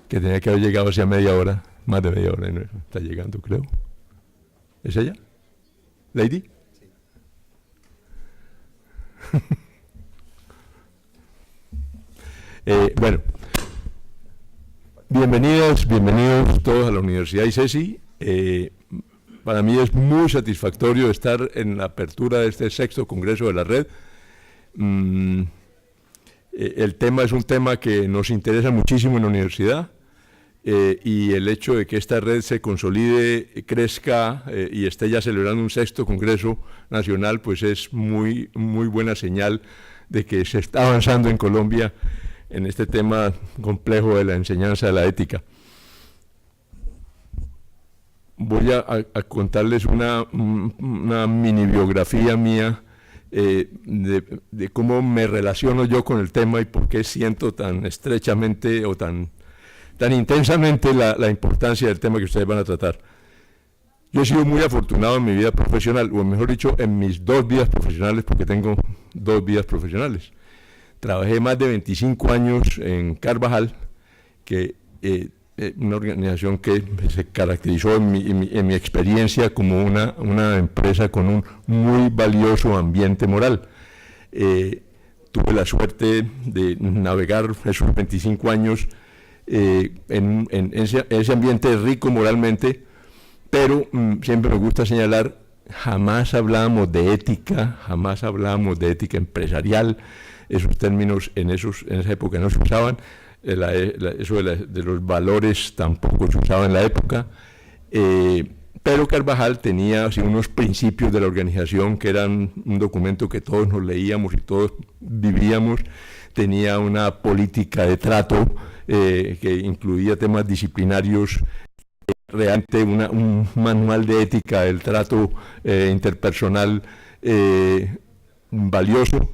que tenía que haber llegado hacia media hora, más de media hora, y no está llegando, creo. ¿Es ella? ¿Lady? Sí. Bueno, bienvenidos todos a la Universidad ICESI. Para mí es muy satisfactorio estar en la apertura de este 6º Congreso de la Red. El tema es un tema que nos interesa muchísimo en la universidad, y el hecho de que esta red se consolide, crezca y esté ya celebrando un 6º Congreso Nacional, pues es muy buena señal de que se está avanzando en Colombia en este tema complejo de la enseñanza de la ética. Voy a contarles una mini biografía mía de cómo me relaciono yo con el tema y por qué siento tan estrechamente o tan intensamente la importancia del tema que ustedes van a tratar. Yo he sido muy afortunado en mi vida profesional, o mejor dicho, en mis 2 vidas profesionales, porque tengo 2 vidas profesionales. Trabajé más de 25 años en Carvajal, que una organización que se caracterizó en mi experiencia como una empresa con un muy valioso ambiente moral. Tuve la suerte de navegar esos 25 años en ese ambiente rico moralmente, pero siempre me gusta señalar, jamás hablábamos de ética, jamás hablábamos de ética empresarial. Esos términos en esa época no se usaban. Eso de los valores tampoco se usaba en la época, pero Carvajal tenía así unos principios de la organización que eran un documento que todos nos leíamos y todos vivíamos. Tenía una política de trato que incluía temas disciplinarios, realmente un manual de ética del trato interpersonal valioso.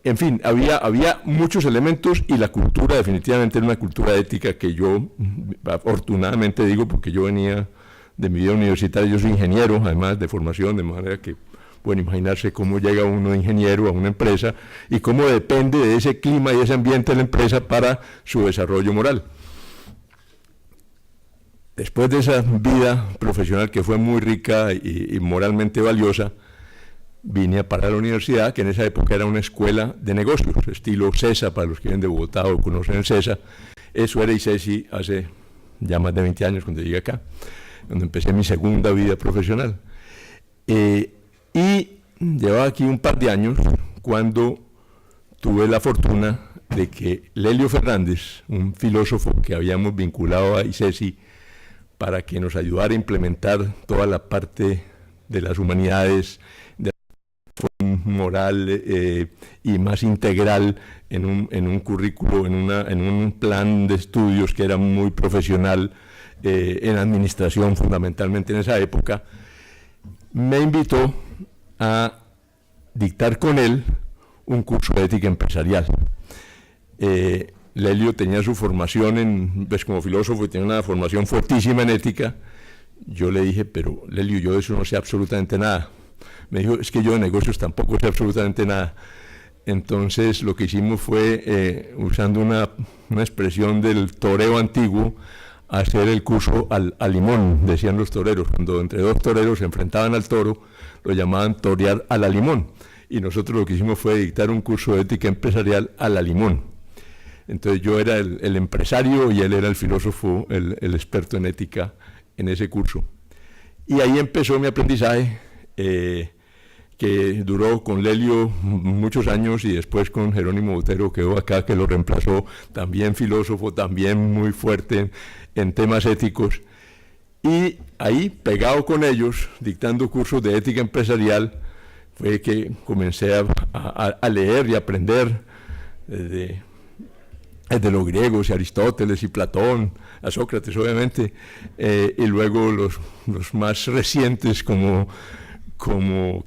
En fin, había muchos elementos, y la cultura definitivamente era una cultura ética que yo afortunadamente digo, porque yo venía de mi vida universitaria. Yo soy ingeniero, además de formación, de manera que pueden imaginarse cómo llega uno ingeniero a una empresa y cómo depende de ese clima y ese ambiente de la empresa para su desarrollo moral. Después de esa vida profesional que fue muy rica y moralmente valiosa, vine a parar a la universidad, que en esa época era una escuela de negocios, estilo CESA, para los que vienen de Bogotá o conocen el CESA. Eso era ICESI hace ya más de 20 años cuando llegué acá, donde empecé mi segunda vida profesional. Y llevaba aquí un par de años cuando tuve la fortuna de que Lelio Fernández, un filósofo que habíamos vinculado a ICESI para que nos ayudara a implementar toda la parte de las humanidades, moral y más integral en un currículo, en un plan de estudios que era muy profesional, en administración fundamentalmente en esa época, me invitó a dictar con él un curso de ética empresarial. Lelio tenía su formación pues como filósofo, y tenía una formación fuertísima en ética. Yo le dije, pero Lelio, yo de eso no sé absolutamente nada. Me dijo, es que yo de negocios tampoco sé absolutamente nada. Entonces lo que hicimos fue, usando una expresión del toreo antiguo, hacer el curso al limón, decían los toreros. Cuando entre 2 toreros se enfrentaban al toro, lo llamaban torear a la limón. Y nosotros lo que hicimos fue dictar un curso de ética empresarial a la limón. Entonces yo era el empresario y él era el filósofo, el experto en ética en ese curso. Y ahí empezó mi aprendizaje, que duró con Lelio muchos años, y después con Jerónimo Botero, que quedó acá, que lo reemplazó, también filósofo, también muy fuerte en temas éticos. Y ahí, pegado con ellos, dictando cursos de ética empresarial, fue que comencé a leer y aprender desde los griegos y Aristóteles y Platón, a Sócrates obviamente, y luego los más recientes como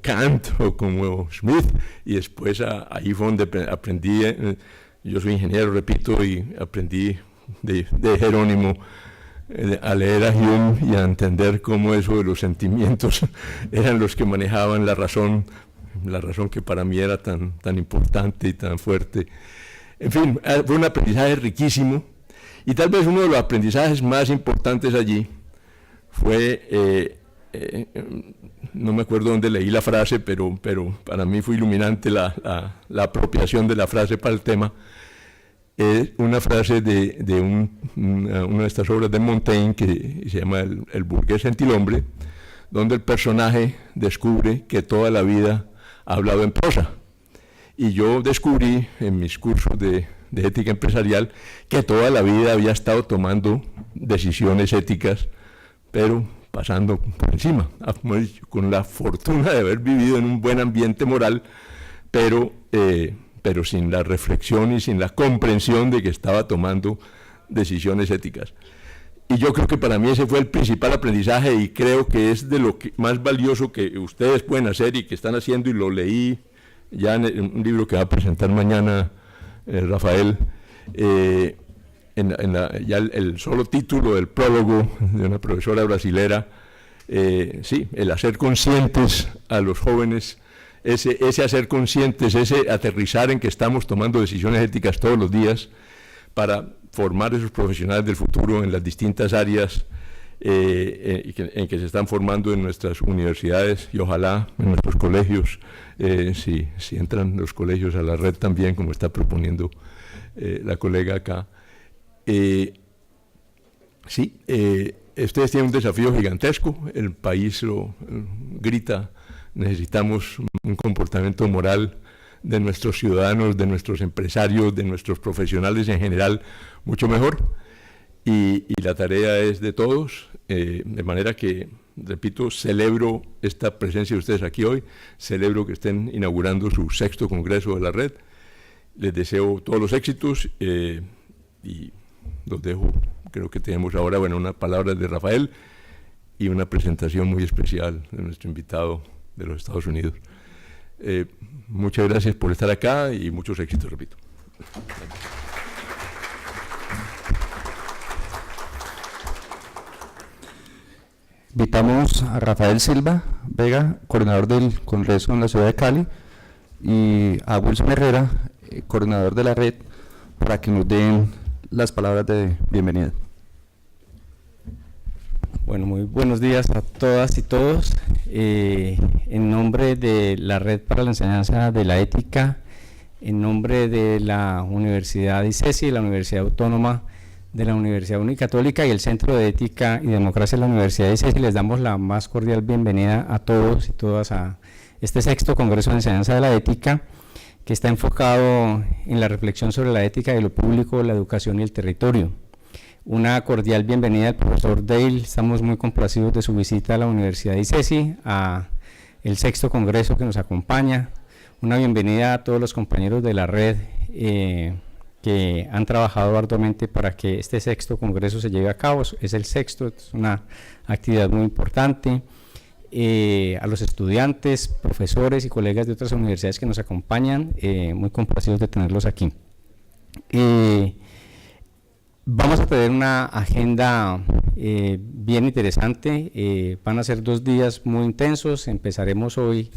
Kant o como Smith, y después ahí fue donde aprendí, yo soy ingeniero, repito, y aprendí de Jerónimo a leer a Hume y a entender cómo eso de los sentimientos eran los que manejaban la razón que para mí era tan importante y tan fuerte. En fin, fue un aprendizaje riquísimo, Y tal vez uno de los aprendizajes más importantes allí fue, no me acuerdo dónde leí la frase, pero para mí fue iluminante la apropiación de la frase para el tema. Es una frase de una de estas obras de Montaigne que se llama El burgués gentilhombre, donde el personaje descubre que toda la vida ha hablado en prosa. Y yo descubrí en mis cursos de ética empresarial que toda la vida había estado tomando decisiones éticas, pero pasando por encima, con la fortuna de haber vivido en un buen ambiente moral, pero sin la reflexión y sin la comprensión de que estaba tomando decisiones éticas. Y yo creo que para mí ese fue el principal aprendizaje y creo que es de lo más valioso que ustedes pueden hacer y que están haciendo, y lo leí ya en un libro que va a presentar mañana Rafael, ya el solo título del prólogo de una profesora brasilera, sí, el hacer conscientes a los jóvenes, ese hacer conscientes, ese aterrizar en que estamos tomando decisiones éticas todos los días para formar esos profesionales del futuro en las distintas áreas en que se están formando en nuestras universidades y ojalá en nuestros colegios, si entran los colegios a la red también, como está proponiendo la colega acá. Sí, ustedes tienen un desafío gigantesco, el país lo grita, necesitamos un comportamiento moral de nuestros ciudadanos, de nuestros empresarios, de nuestros profesionales en general, mucho mejor, y la tarea es de todos, de manera que, repito, celebro esta presencia de ustedes aquí hoy, celebro que estén inaugurando su 6º Congreso de la Red, les deseo todos los éxitos y los dejo. Creo que tenemos ahora, bueno, unas palabras de Rafael y una presentación muy especial de nuestro invitado de los Estados Unidos. Muchas gracias por estar acá y muchos éxitos, repito. Invitamos a Rafael Silva Vega, coordinador del Congreso en la ciudad de Cali, y a Wilson Herrera, coordinador de la red, para que nos den las palabras de bienvenida. Bueno, muy buenos días a todas y todos. En nombre de la Red para la Enseñanza de la Ética, en nombre de la Universidad ICESI, la Universidad Autónoma de la Universidad Unicatólica y el Centro de Ética y Democracia de la Universidad ICESI, les damos la más cordial bienvenida a todos y todas a este 6º Congreso de Enseñanza de la Ética, que está enfocado en la reflexión sobre la ética de lo público, la educación y el territorio. Una cordial bienvenida al profesor Dale, estamos muy complacidos de su visita a la Universidad ICESI, a el 6º Congreso que nos acompaña. Una bienvenida a todos los compañeros de la red que han trabajado arduamente para que este 6º Congreso se lleve a cabo. Es el 6º, es una actividad muy importante. A los estudiantes, profesores y colegas de otras universidades que nos acompañan, muy complacidos de tenerlos aquí. Vamos a tener una agenda bien interesante, van a ser 2 días muy intensos. Empezaremos hoy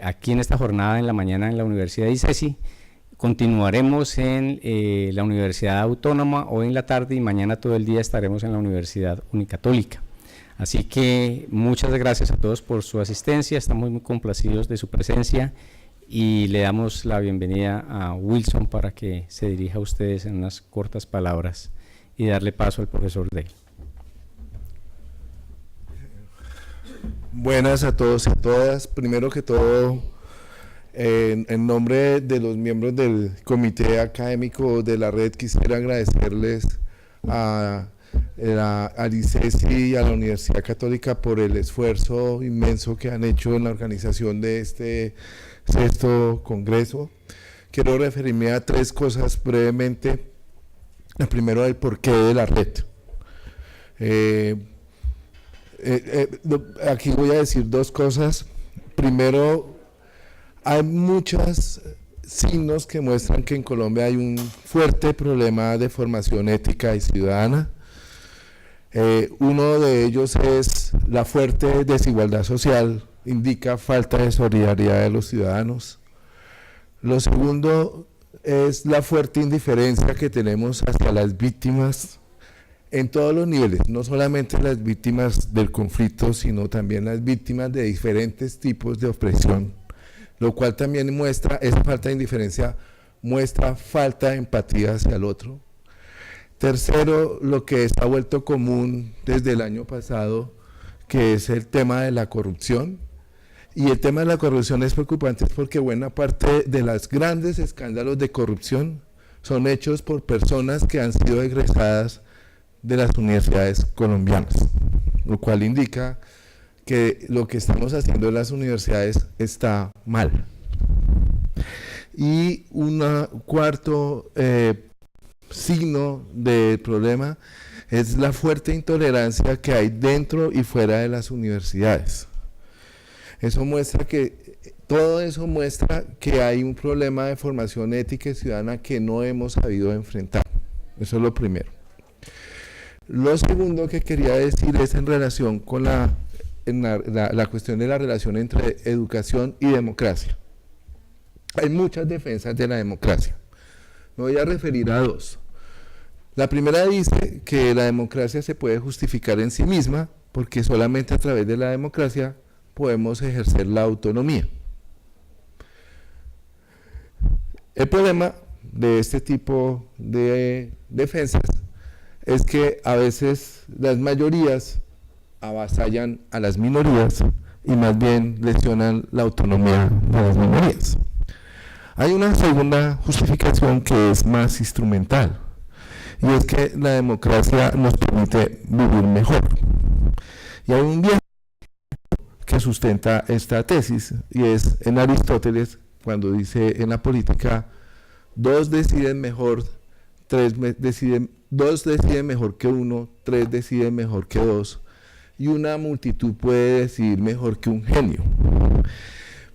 aquí en esta jornada en la mañana en la Universidad de ICESI, continuaremos en la Universidad Autónoma hoy en la tarde y mañana todo el día estaremos en la Universidad Unicatólica. Así que muchas gracias a todos por su asistencia, estamos muy complacidos de su presencia y le damos la bienvenida a Wilson para que se dirija a ustedes en unas cortas palabras y darle paso al profesor Dale. Buenas a todos y a todas. Primero que todo, en nombre de los miembros del comité académico de la red, quisiera agradecerles al ICESI y a la Universidad Católica por el esfuerzo inmenso que han hecho en la organización de este 6º Congreso. Quiero referirme a 3 cosas brevemente. La primera, el porqué de la red. Aquí voy a decir 2 cosas. Primero, hay muchos signos que muestran que en Colombia hay un fuerte problema de formación ética y ciudadana. Uno de ellos es la fuerte desigualdad social, indica falta de solidaridad de los ciudadanos. Lo segundo, es la fuerte indiferencia que tenemos hacia las víctimas en todos los niveles, no solamente las víctimas del conflicto, sino también las víctimas de diferentes tipos de opresión, lo cual también muestra, esa falta de indiferencia muestra falta de empatía hacia el otro. Tercero, lo que se ha vuelto común desde el año pasado, que es el tema de la corrupción. Y el tema de la corrupción es preocupante porque buena parte de los grandes escándalos de corrupción son hechos por personas que han sido egresadas de las universidades colombianas, lo cual indica que lo que estamos haciendo en las universidades está mal. Y un cuarto signo del problema es la fuerte intolerancia que hay dentro y fuera de las universidades. Todo eso muestra que hay un problema de formación ética y ciudadana que no hemos sabido enfrentar. Eso es lo primero. Lo segundo que quería decir es en relación con la cuestión de la relación entre educación y democracia. Hay muchas defensas de la democracia. Me voy a referir a dos. La primera dice que la democracia se puede justificar en sí misma porque solamente a través de la democracia podemos ejercer la autonomía. El problema de este tipo de defensas es que a veces las mayorías avasallan a las minorías y más bien lesionan la autonomía de las minorías. Hay una segunda justificación que es más instrumental, y es que la democracia nos permite vivir mejor. Y hay un viejo que sustenta esta tesis, y es en Aristóteles, cuando dice en la política, dos deciden mejor que uno, tres deciden mejor que dos, y una multitud puede decidir mejor que un genio.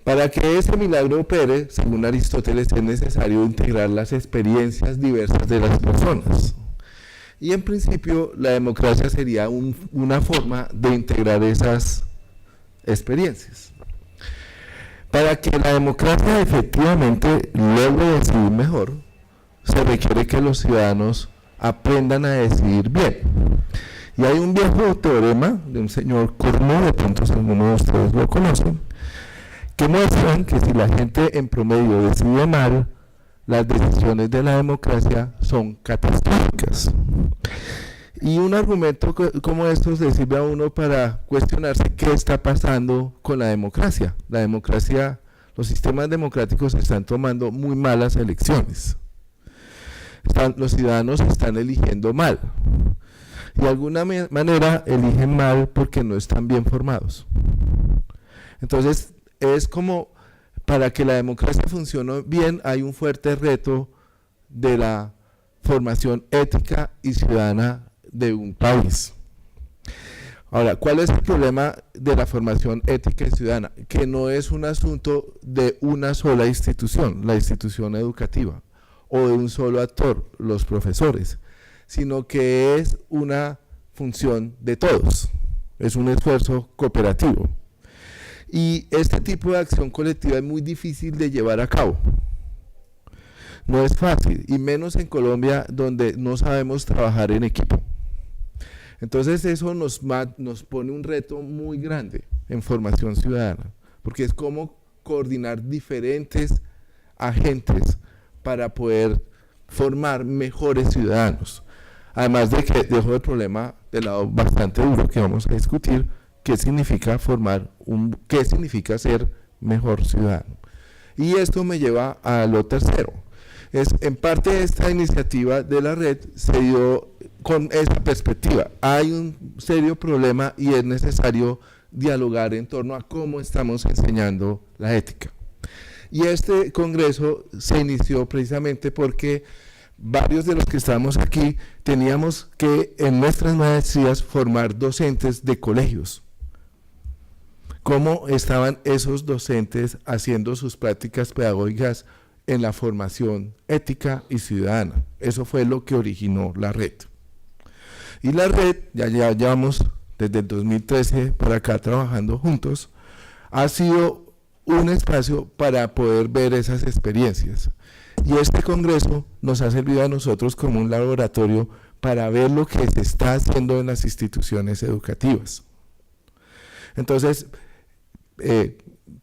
Para que ese milagro opere, según Aristóteles, es necesario integrar las experiencias diversas de las personas. Y en principio, la democracia sería una forma de integrar esas experiencias. Para que la democracia efectivamente logre decidir mejor, se requiere que los ciudadanos aprendan a decidir bien. Y hay un viejo teorema de un señor Cournot, de pronto algunos de ustedes lo conocen, que muestran que si la gente en promedio decide mal, las decisiones de la democracia son catastróficas. Y un argumento como estos le sirve a uno para cuestionarse qué está pasando con la democracia. La democracia, los sistemas democráticos están tomando muy malas elecciones. Los ciudadanos están eligiendo mal. Y de alguna manera eligen mal porque no están bien formados. Entonces, es como para que la democracia funcione bien, hay un fuerte reto de la formación ética y ciudadana de un país. Ahora, ¿cuál es el problema de la formación ética y ciudadana? Que no es un asunto de una sola institución, la institución educativa, o de un solo actor, los profesores, sino que es una función de todos, es un esfuerzo cooperativo. Y este tipo de acción colectiva es muy difícil de llevar a cabo. No es fácil, y menos en Colombia, donde no sabemos trabajar en equipo. Entonces eso nos pone un reto muy grande en formación ciudadana, porque es como coordinar diferentes agentes para poder formar mejores ciudadanos. Además de que dejo el problema del lado bastante duro que vamos a discutir, qué significa qué significa ser mejor ciudadano. Y esto me lleva a lo tercero. En parte esta iniciativa de la red se dio con esa perspectiva. Hay un serio problema y es necesario dialogar en torno a cómo estamos enseñando la ética. Y este congreso se inició precisamente porque varios de los que estamos aquí teníamos que en nuestras maestrías formar docentes de colegios. ¿Cómo estaban esos docentes haciendo sus prácticas pedagógicas en la formación ética y ciudadana? Eso fue lo que originó la red. Y la red, ya llevamos desde el 2013 para acá trabajando juntos, ha sido un espacio para poder ver esas experiencias. Y este Congreso nos ha servido a nosotros como un laboratorio para ver lo que se está haciendo en las instituciones educativas. Entonces,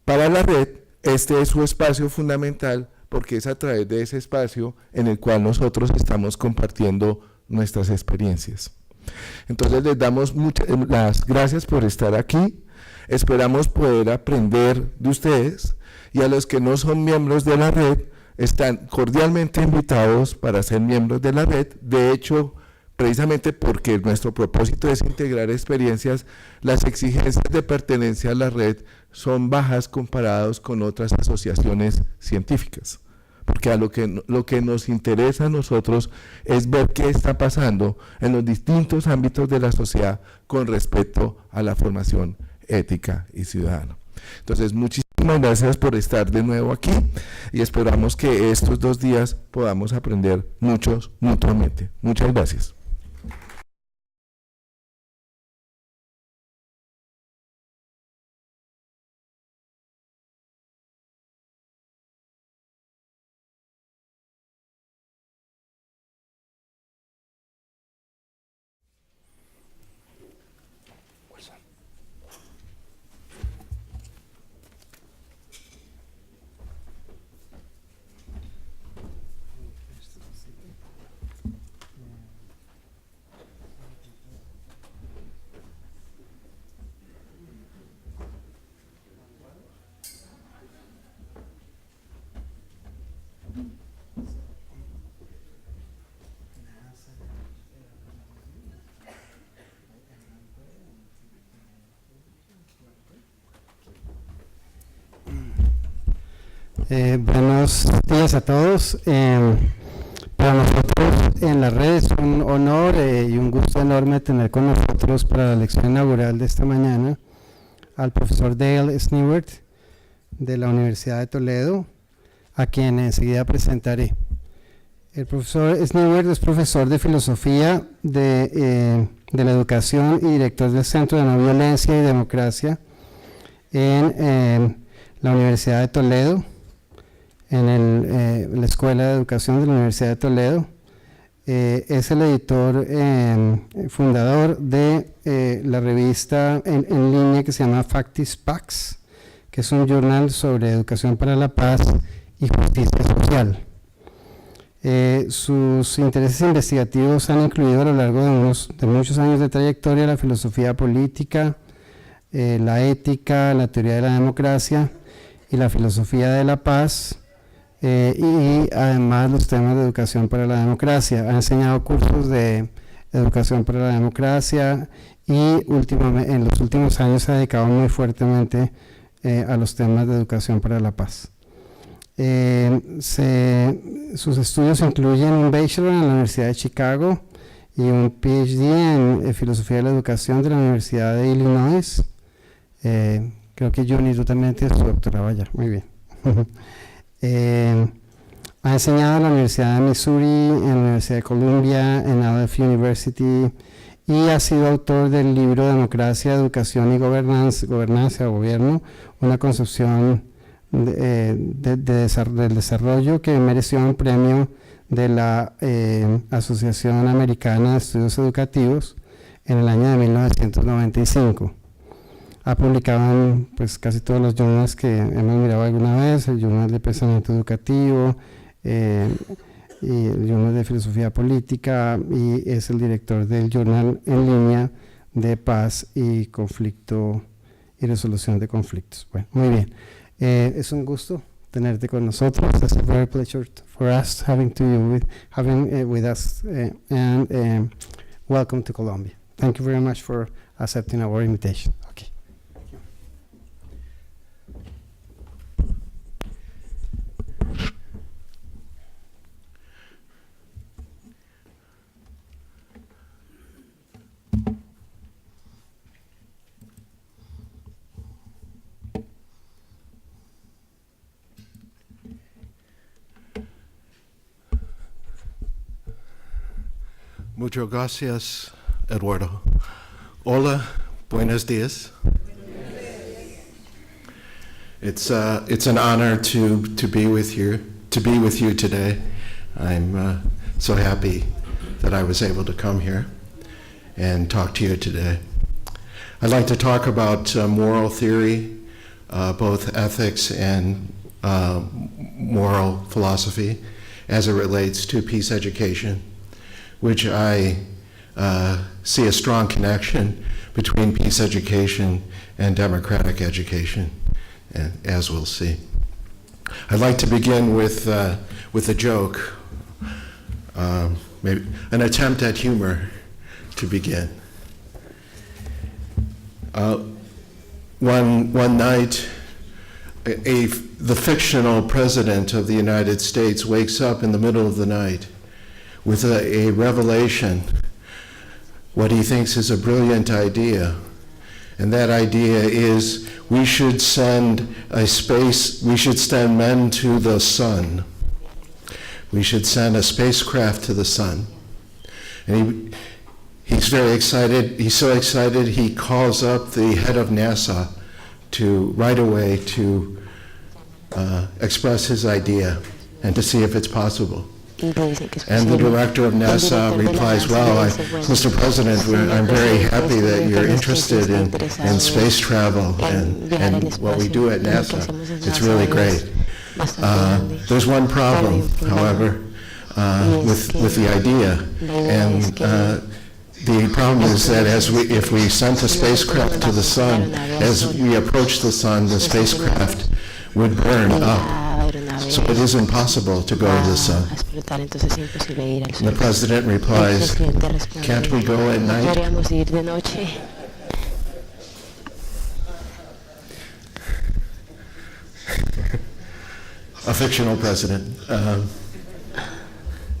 para la red, este es su espacio fundamental, porque es a través de ese espacio en el cual nosotros estamos compartiendo nuestras experiencias. Entonces les damos las gracias por estar aquí. Esperamos poder aprender de ustedes, y a los que no son miembros de la red están cordialmente invitados para ser miembros de la red. De hecho, precisamente porque nuestro propósito es integrar experiencias, las exigencias de pertenencia a la red son bajas comparados con otras asociaciones científicas. Porque lo que nos interesa a nosotros es ver qué está pasando en los distintos ámbitos de la sociedad con respecto a la formación ética y ciudadana. Entonces, muchísimas gracias por estar de nuevo aquí, y esperamos que estos 2 días podamos aprender muchos mutuamente. Muchas gracias. Buenos días a todos. Para nosotros en la red es un honor y un gusto enorme tener con nosotros para la lección inaugural de esta mañana al profesor Dale Snewart de la Universidad de Toledo, a quien enseguida presentaré. El profesor Snewart es profesor de filosofía de la educación y director del Centro de No Violencia y Democracia en la Universidad de Toledo, en la Escuela de Educación de la Universidad de Toledo. Es el editor fundador de la revista en línea que se llama Factis Pax, que es un journal sobre educación para la paz y justicia social. Sus intereses investigativos han incluido a lo largo de muchos años de trayectoria la filosofía política, la ética, la teoría de la democracia y la filosofía de la paz, y además los temas de educación para la democracia. Ha enseñado cursos de educación para la democracia y en los últimos años se ha dedicado muy fuertemente a los temas de educación para la paz. Sus estudios incluyen un bachelor en la Universidad de Chicago y un PhD en filosofía de la educación de la Universidad de Illinois. Creo que Johnny, tú también tienes tu doctorado allá. Muy bien. Ha enseñado en la Universidad de Missouri, en la Universidad de Columbia, en Aleph University, y ha sido autor del libro Democracia, Educación y Gobernanza o Gobierno, una concepción del desarrollo, que mereció un premio de la Asociación Americana de Estudios Educativos en el año de 1995. Ha publicado en casi todos los journals que hemos mirado alguna vez, el Journal de Pensamiento Educativo, y el Journal de Filosofía Política, y es el director del Journal en línea de Paz y Conflicto y Resolución de Conflictos. Bueno, muy bien. Es un gusto tenerte con nosotros. It's a very pleasure for us having with us, and welcome to Colombia. Thank you very much for accepting our invitation. Okay. Muchas gracias, Eduardo. Hola, buenos días. It's an honor to be with you to be with you today. I'm so happy that I was able to come here and talk to you today. I'd like to talk about moral theory, both ethics and moral philosophy as it relates to peace education, which I see a strong connection between peace education and democratic education, and as we'll see. I'd like to begin with a joke, maybe an attempt at humor to begin. One night, the fictional president of the United States wakes up in the middle of the night with a revelation, what he thinks is a brilliant idea. And that idea is we should send men to the sun. We should send a spacecraft to the sun. And he's very excited. He's so excited he calls up the head of NASA right away to express his idea and to see if it's possible. And the director of NASA replies, well, Mr. President, I'm very happy that you're interested in space travel and what we do at NASA. It's really great. There's one problem, however, with the idea. And the problem is that if we sent a spacecraft to the sun, as we approach the sun, the spacecraft would burn up. So it is impossible to go to the sun. And the president replies, can't we go at night? A fictional president.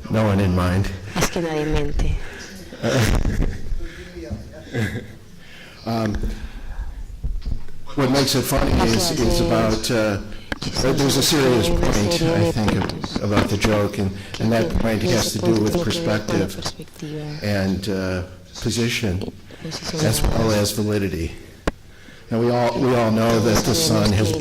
No one in mind. What makes it funny is about there's a serious point, I think, about the joke, and that point has to do with perspective and position, as well as validity. Now we all know that the sun is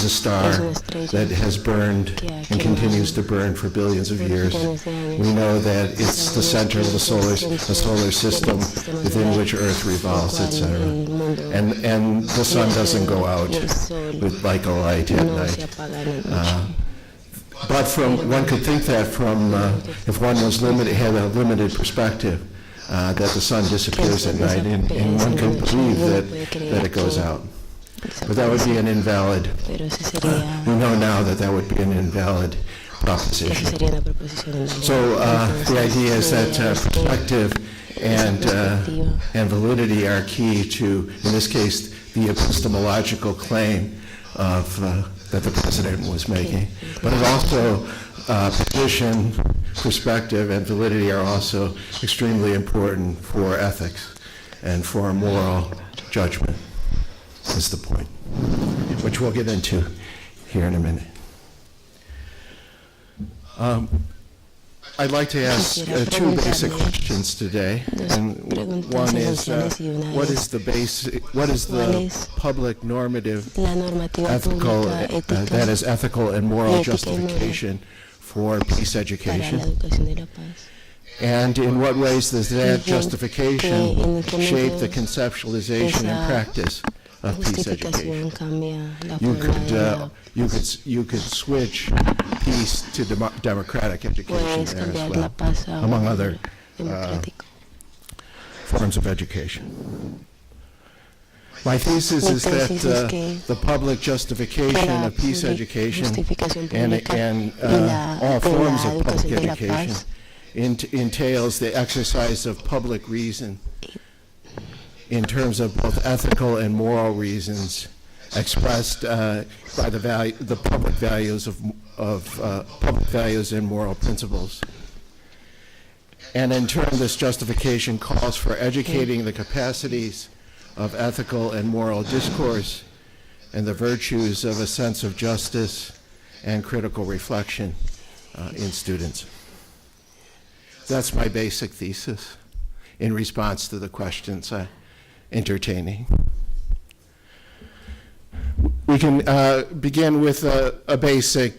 a star that has burned and continues to burn for billions of years. We know that it's the center of the solar system within which Earth revolves, etc. And the sun doesn't go out like a light at night. But one could think that from if one had a limited perspective, that the sun disappears at night, and one can believe that it goes out. But that would be an invalid, we know now that would be an invalid proposition. So the idea is that perspective and validity are key to, in this case, the epistemological claim that the president was making. But it also, position, perspective, and validity are also extremely important for ethics and for moral judgment, is the point, which we'll get into here in a minute. I'd like to ask two basic questions today, and one is what is the public normative ethical, that is ethical and moral justification for peace education, and in what ways does that justification shape the conceptualization and practice of peace education? You could switch peace to democratic education there as well, among other forms of education. My thesis is that the public justification of peace education and all forms of public education entails the exercise of public reason in terms of both ethical and moral reasons expressed by the public values public values and moral principles. And in turn, this justification calls for educating the capacities of ethical and moral discourse and the virtues of a sense of justice and critical reflection in students. That's my basic thesis in response to the questions I'm entertaining. We can begin with a basic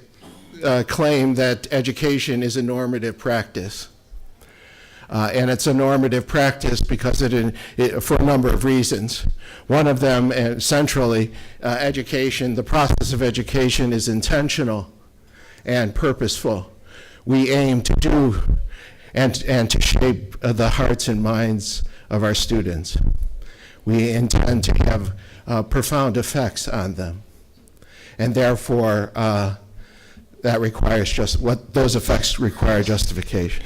claim that education is a normative practice. And it's a normative practice because for a number of reasons. One of them, centrally, education, the process of education is intentional and purposeful. We aim to do and to shape the hearts and minds of our students. We intend to have profound effects on them. And therefore, those effects require justification.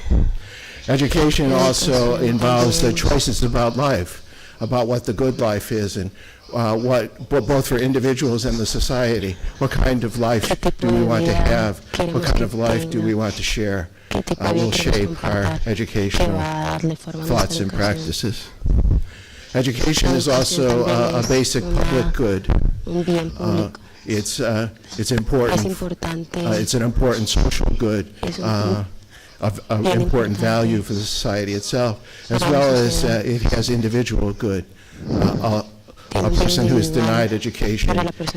Education also involves the choices about life, about what the good life is, and both for individuals and the society. What kind of life do we want to have? What kind of life do we want to share? Will shape our educational thoughts and practices. Education is also a basic public good. It's important. It's an important social good. Of important value for the society itself, as well as it has individual good. A person who is denied education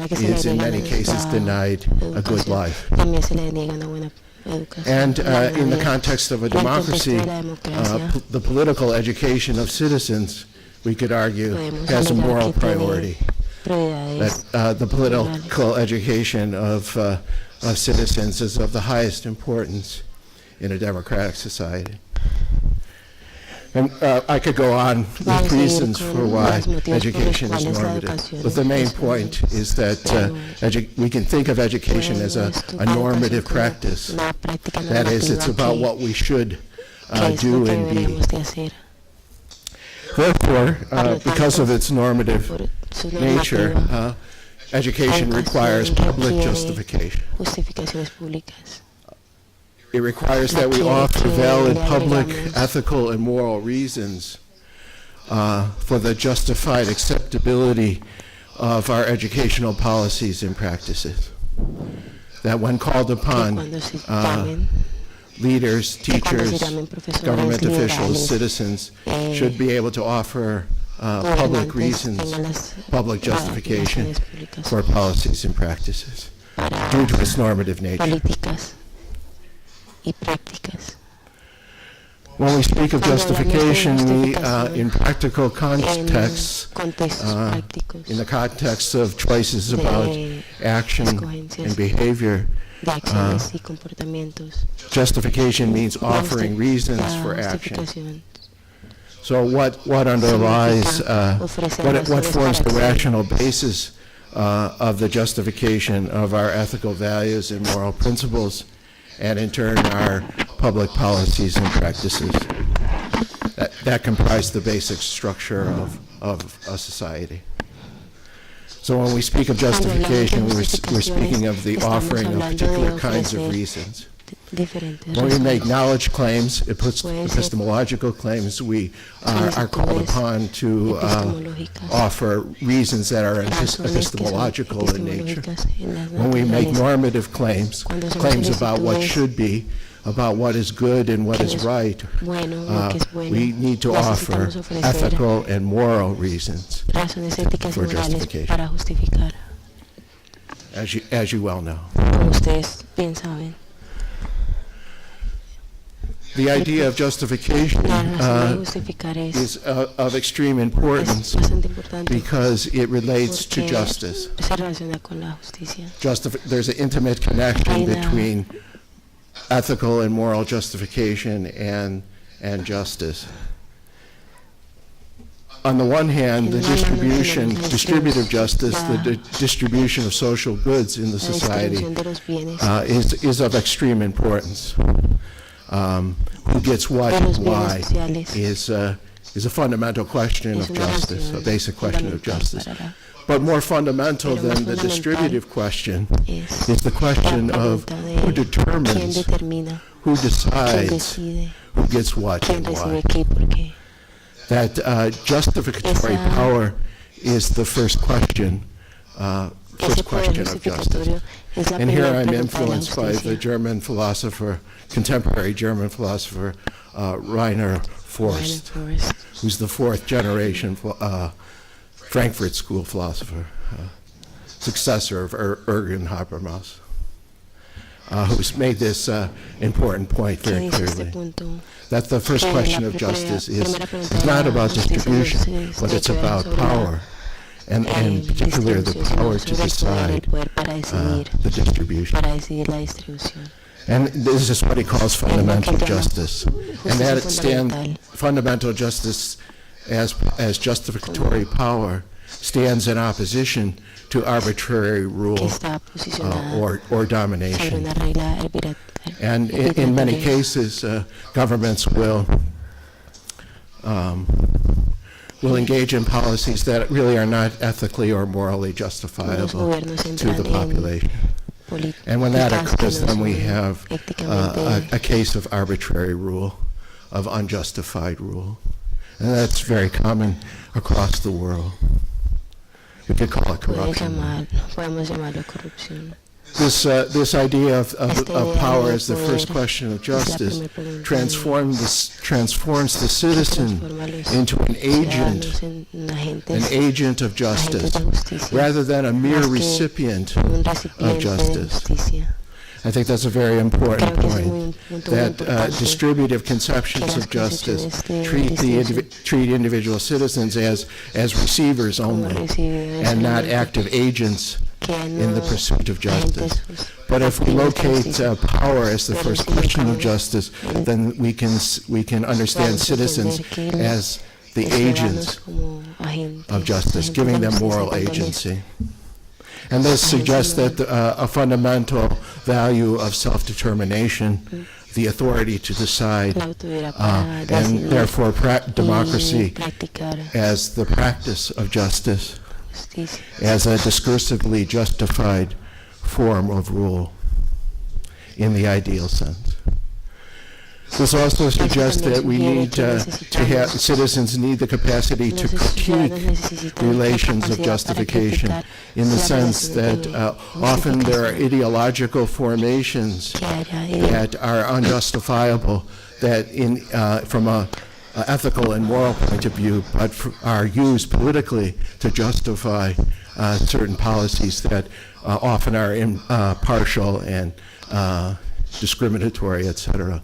is in many cases denied a good life. And in the context of a democracy, the political education of citizens, we could argue, has a moral priority. That the political education of citizens is of the highest importance in a democratic society. And I could go on with reasons for why education is normative. But the main point is that we can think of education as a normative practice. That is, it's about what we should do and be. Therefore, because of its normative nature, education requires public justification. It requires that we offer valid public, ethical, and moral reasons for the justified acceptability of our educational policies and practices. That when called upon, leaders, teachers, government officials, citizens should be able to offer public reasons, public justification for policies and practices due to its normative nature. When we speak of justification, we, in practical contexts, in the context of choices about action and behavior, justification means offering reasons for action. So what underlies, what forms the rational basis of the justification of our ethical values and moral principles, and in turn our public policies and practices that comprise the basic structure of a society. So when we speak of justification, we're speaking of the offering of particular kinds of reasons. When we make knowledge claims, epistemological claims, we are called upon to offer reasons that are epistemological in nature. When we make normative claims, claims about what should be, about what is good and what is right, we need to offer ethical and moral reasons for justification, as you well know. The idea of justification is of extreme importance because it relates to justice. There's an intimate connection between ethical and moral justification and justice. On the one hand, the distributive justice, the distribution of social goods in the society is of extreme importance. Who gets what and why is a fundamental question of justice, a basic question of justice. But more fundamental than the distributive question is the question of who determines, who decides, who gets what and why. That justificatory power is the first question of justice. And here I'm influenced by the German philosopher, contemporary German philosopher, Rainer Forst, who's the fourth generation Frankfurt School philosopher, successor of Jürgen Habermas. who's made this important point very clearly. That the first question of justice is not about distribution, but it's about power, and particularly the power to decide the distribution. And this is what he calls fundamental justice. And that fundamental justice as justificatory power stands in opposition to arbitrary rule or domination. And in many cases, governments will engage in policies that really are not ethically or morally justifiable to the population. And when that occurs, then we have a case of arbitrary rule, of unjustified rule. And that's very common across the world. We could call it corruption. This idea of power as the first question of justice transforms the citizen into an agent of justice, rather than a mere recipient of justice. I think that's a very important point, that distributive conceptions of justice treat individual citizens as receivers only, and not active agents in the pursuit of justice. But if we locate power as the first question of justice, then we can understand citizens as the agents of justice, giving them moral agency. And this suggests that a fundamental value of self-determination, the authority to decide, and therefore democracy as the practice of justice, as a discursively justified form of rule in the ideal sense. This also suggests that we need to have, citizens need the capacity to critique relations of justification, in the sense that often there are ideological formations that are unjustifiable, that from a ethical and moral point of view, but are used politically to justify certain policies that often are partial and discriminatory, etc.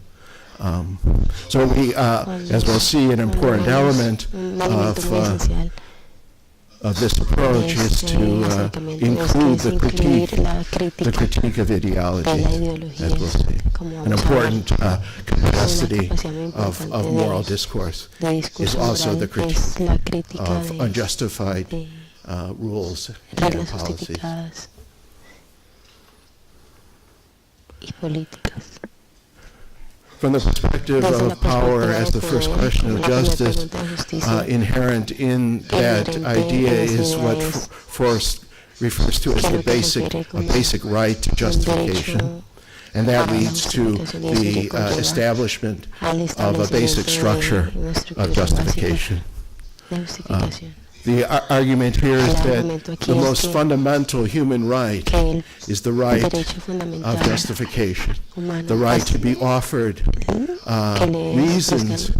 So we, as we'll see, an important element of this approach is to include the critique of ideology, as we'll see. An important capacity of moral discourse is also the critique of unjustified rules and policies. From the perspective of power as the first question of justice, inherent in that idea is what Forrest refers to as a basic right to justification. And that leads to the establishment of a basic structure of justification. The argument here is that the most fundamental human right is the right of justification, the right to be offered reasons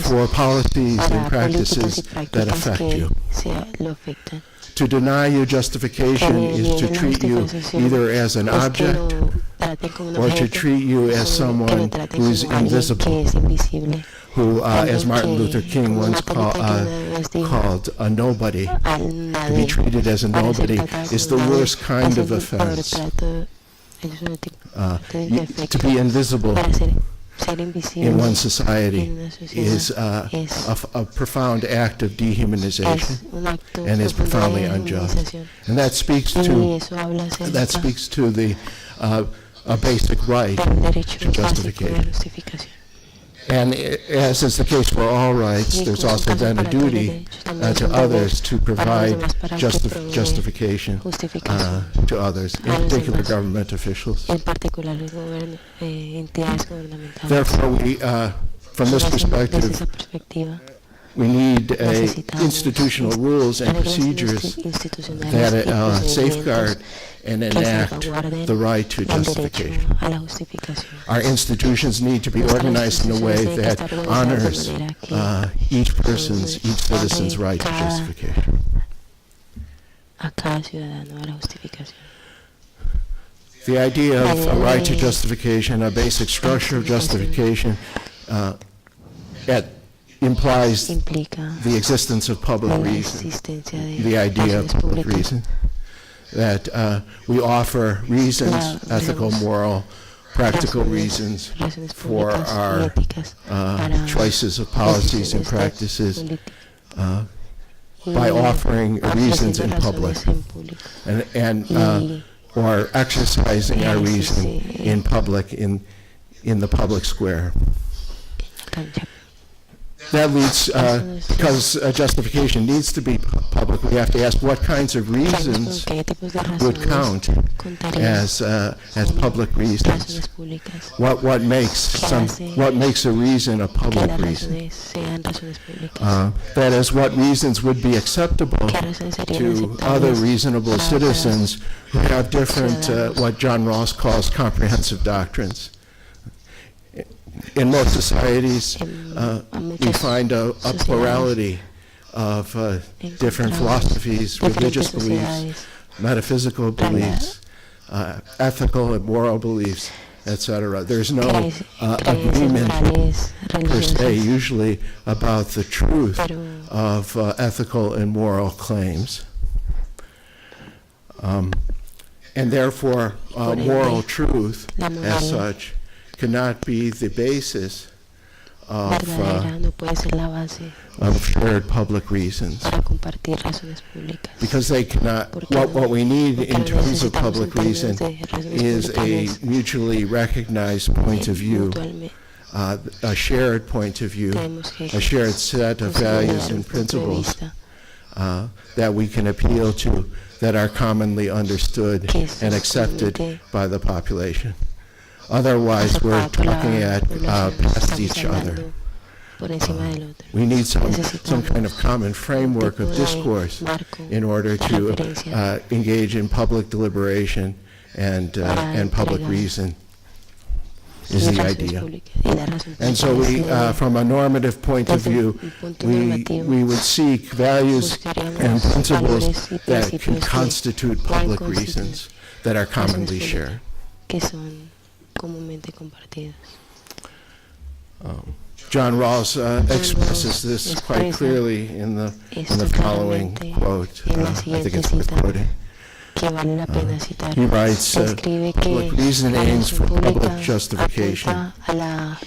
for policies and practices that affect you. To deny you justification is to treat you either as an object or to treat you as someone who is invisible, who, as Martin Luther King once called a nobody. To be treated as a nobody is the worst kind of offense. To be invisible in one society is a profound act of dehumanization and is profoundly unjust. And that speaks to the a basic right to justification. And as is the case for all rights, there's also then a duty to others to provide justification to others, in particular government officials. Therefore, we, from this perspective, we need institutional rules and procedures that safeguard and enact the right to justification. Our institutions need to be organized in a way that honors each citizen's right to justification. The idea of a right to justification, a basic structure of justification, implies the existence of public reason, the idea of public reason, that we offer reasons, ethical, moral, practical reasons for our choices of policies and practices by offering reasons in public and or exercising our reason in public, in the public square. That leads, because justification needs to be public, we have to ask what kinds of reasons would count as public reasons. What makes a reason a public reason? That is, what reasons would be acceptable to other reasonable citizens who have different, what John Rawls calls comprehensive doctrines. In most societies, we find a plurality of different philosophies, religious beliefs, metaphysical beliefs, ethical and moral beliefs, etc. There's no agreement per se, usually, about the truth of ethical and moral claims. And therefore, moral truth, as such, cannot be the basis of shared public reasons, because they cannot. What we need in terms of public reason is a mutually recognized point of view, a shared point of view, a shared set of values and principles that we can appeal to, that are commonly understood and accepted by the population. Otherwise, we're talking past each other. We need some kind of common framework of discourse in order to engage in public deliberation and public reason is the idea. And so we, from a normative point of view, we would seek values and principles that can constitute public reasons that are commonly shared. John Rawls expresses this quite clearly in the following quote. I think it's worth quoting. He writes, public reason aims for public justification.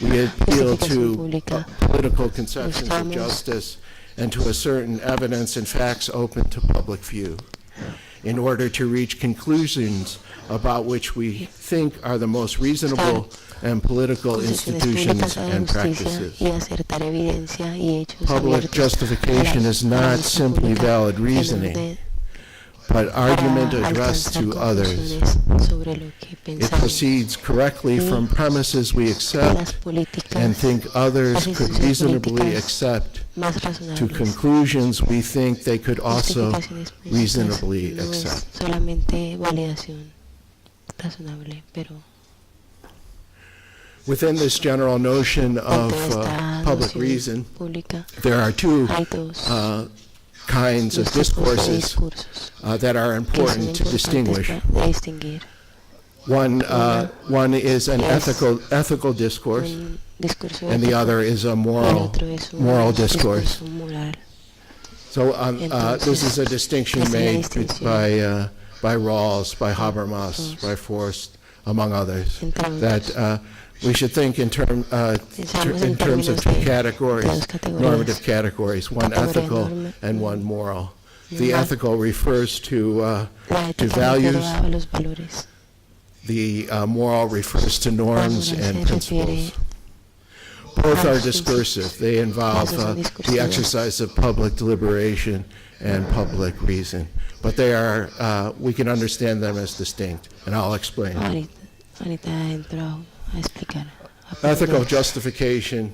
We appeal to political conceptions of justice and to a certain evidence and facts open to public view in order to reach conclusions about which we think are the most reasonable and political institutions and practices. Public justification is not simply valid reasoning, but argument addressed to others. It proceeds correctly from premises we accept and think others could reasonably accept to conclusions we think they could also reasonably accept. Within this general notion of public reason, there are two kinds of discourses that are important to distinguish. One is an ethical discourse, and the other is a moral discourse. So this is a distinction made by Rawls, by Habermas, by Forst, among others, that we should think in terms of two categories, normative categories, one ethical and one moral. The ethical refers to values. The moral refers to norms and principles. Both are discursive. They involve the exercise of public deliberation and public reason. But they are, we can understand them as distinct, and I'll explain. Ethical justification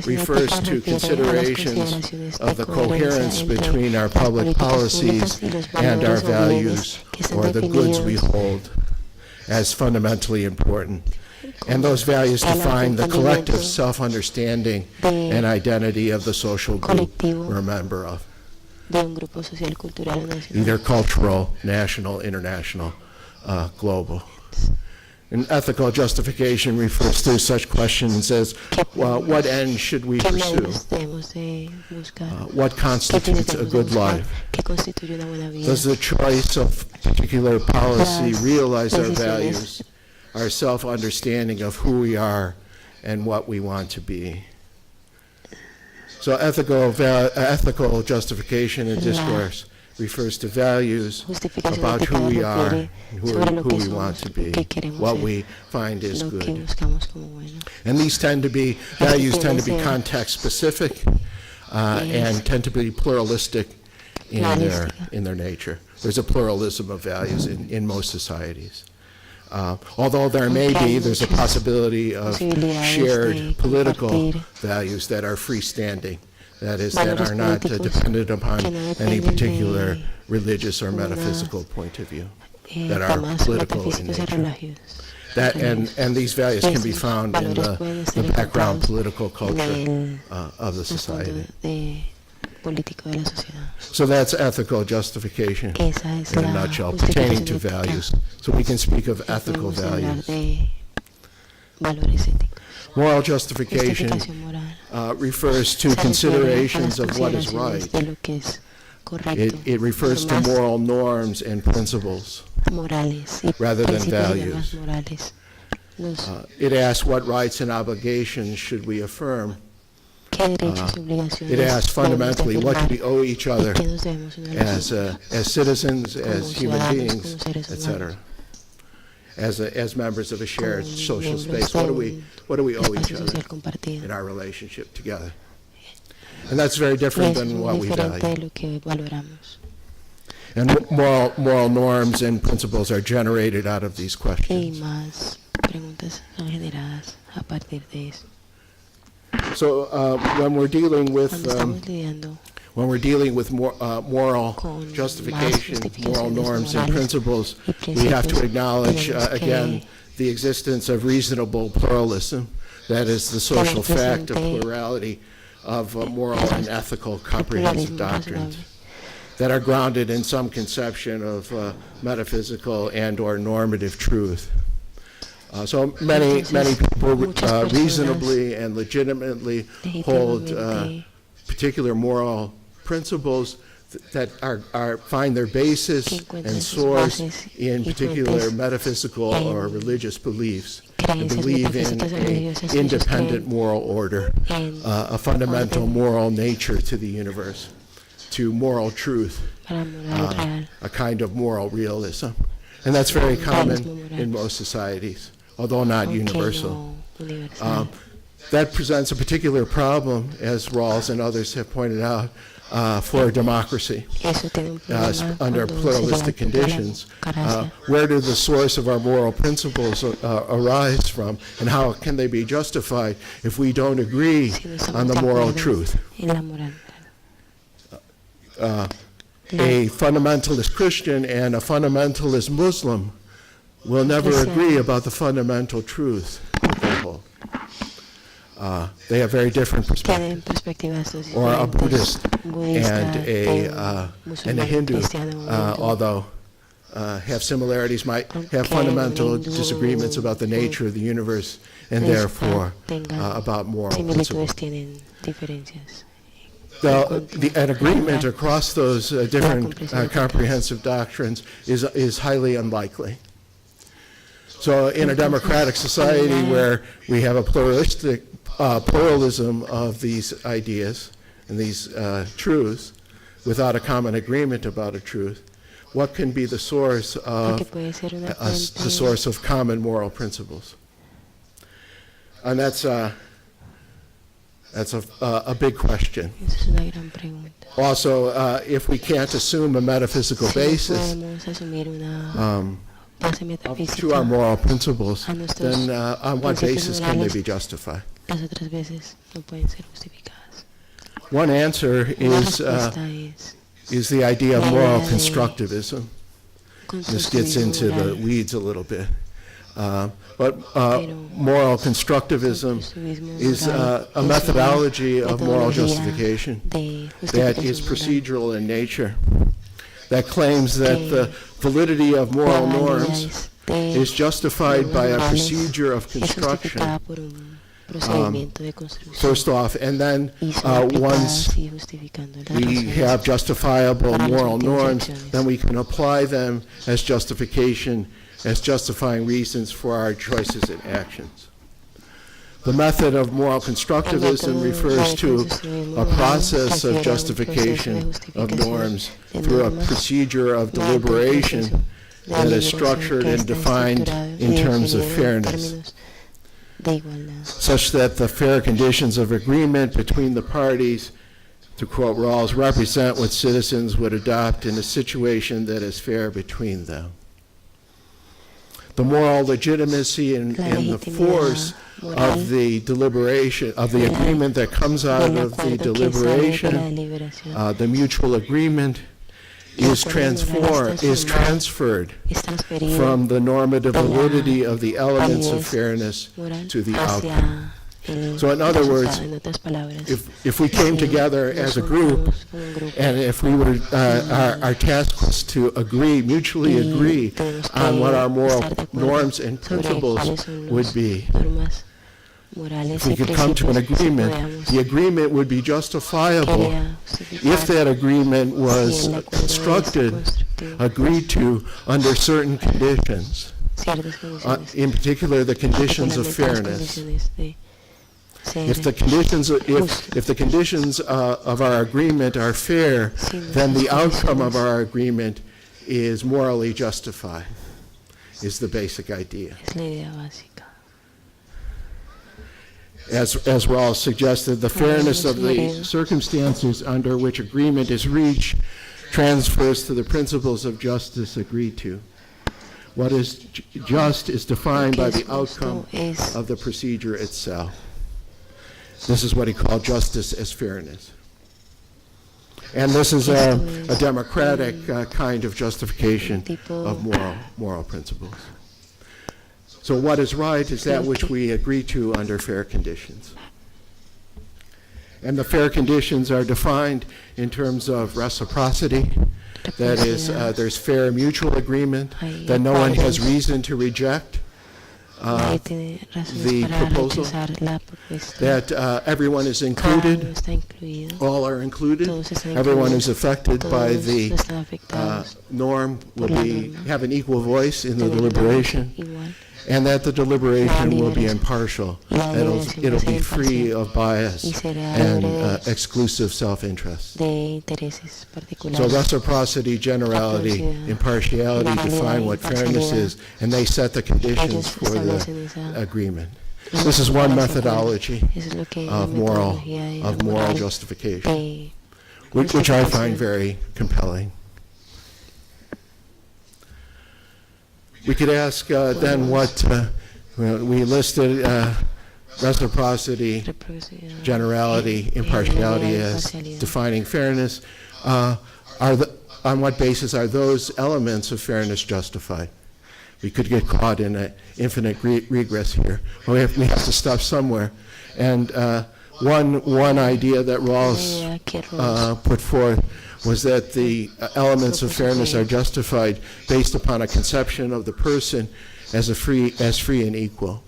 refers to considerations of the coherence between our public policies and our values, or the goods we hold, as fundamentally important. And those values define the collective self-understanding and identity of the social group we're a member of, either cultural, national, international, global. And ethical justification refers to such questions as, well, what end should we pursue? What constitutes a good life? Does the choice of particular policy realize our values, our self-understanding of who we are and what we want to be? So ethical justification in discourse refers to values about who we are, and who we want to be, what we find is good. And these values tend to be context specific and tend to be pluralistic in their nature. There's a pluralism of values in most societies. Although there's a possibility of shared political values that are freestanding, that is, that are not dependent upon any particular religious or metaphysical point of view, that are political in nature. And these values can be found in the background political culture of the society. So that's ethical justification in a nutshell, pertaining to values. So we can speak of ethical values. Moral justification refers to considerations of what is right. It refers to moral norms and principles rather than values. It asks what rights and obligations should we affirm. It asks fundamentally what do we owe each other as citizens, as human beings, etc. As members of a shared social space, what do we owe each other in our relationship together? And that's very different than what we value. And moral norms and principles are generated out of these questions. So when we're dealing with moral justification, moral norms and principles, we have to acknowledge again the existence of reasonable pluralism, that is the social fact of plurality of moral and ethical comprehensive doctrines that are grounded in some conception of metaphysical and or normative truth. So many people reasonably and legitimately hold particular moral principles that find their basis and source in particular metaphysical or religious beliefs, and believe in an independent moral order, a fundamental moral nature to the universe, to moral truth, a kind of moral realism. And that's very common in most societies, although not universal. That presents a particular problem, as Rawls and others have pointed out, for democracy under pluralistic conditions. Where do the source of our moral principles arise from, and how can they be justified if we don't agree on the moral truth? A fundamentalist Christian and a fundamentalist Muslim will never agree about the fundamental truth that they hold. They have very different perspectives. Or a Buddhist and a Hindu, although have similarities, might have fundamental disagreements about the nature of the universe and therefore about moral principles. An agreement across those different comprehensive doctrines is highly unlikely. So in a democratic society where we have a pluralism of these ideas and these truths without a common agreement about a truth, what can be the source of common moral principles? And that's a big question. Also, if we can't assume a metaphysical basis to our moral principles, then on what basis can they be justified? One answer is the idea of moral constructivism. This gets into the weeds a little bit. But moral constructivism is a methodology of moral justification that is procedural in nature, that claims that the validity of moral norms is justified by a procedure of construction. First off, and then once we have justifiable moral norms, then we can apply them as justification, as justifying reasons for our choices and actions. The method of moral constructivism refers to a process of justification of norms through a procedure of deliberation that is structured and defined in terms of fairness, such that the fair conditions of agreement between the parties, to quote Rawls, represent what citizens would adopt in a situation that is fair between them. The moral legitimacy and the force of the deliberation, of the agreement that comes out of the deliberation, the mutual agreement, is transferred from the normative validity of the elements of fairness to the outcome. So in other words, if we came together as a group, and if we were, our task was to mutually agree on what our moral norms and principles would be, if we could come to an agreement, the agreement would be justifiable if that agreement was constructed, agreed to under certain conditions, in particular the conditions of fairness. If the conditions of our agreement are fair, then the outcome of our agreement is morally justified, is the basic idea. As Rawls suggested, the fairness of the circumstances under which agreement is reached transfers to the principles of justice agreed to. What is just is defined by the outcome of the procedure itself. This is what he called justice as fairness. And this is a democratic kind of justification of moral principles. So what is right is that which we agree to under fair conditions. And the fair conditions are defined in terms of reciprocity. That is, there's fair mutual agreement that no one has reason to reject the proposal, that everyone is included, all are included, everyone who's affected by the norm will have an equal voice in the deliberation, and that the deliberation will be impartial. It'll be free of bias and exclusive self-interest. So reciprocity, generality, impartiality define what fairness is, and they set the conditions for the agreement. This is one methodology of moral justification, which I find very compelling. We could ask then what we listed reciprocity, generality, impartiality as defining fairness. On what basis are those elements of fairness justified? We could get caught in an infinite regress here. We have to stop somewhere. And one idea that Rawls put forth was that the elements of fairness are justified based upon a conception of the person as free and equal,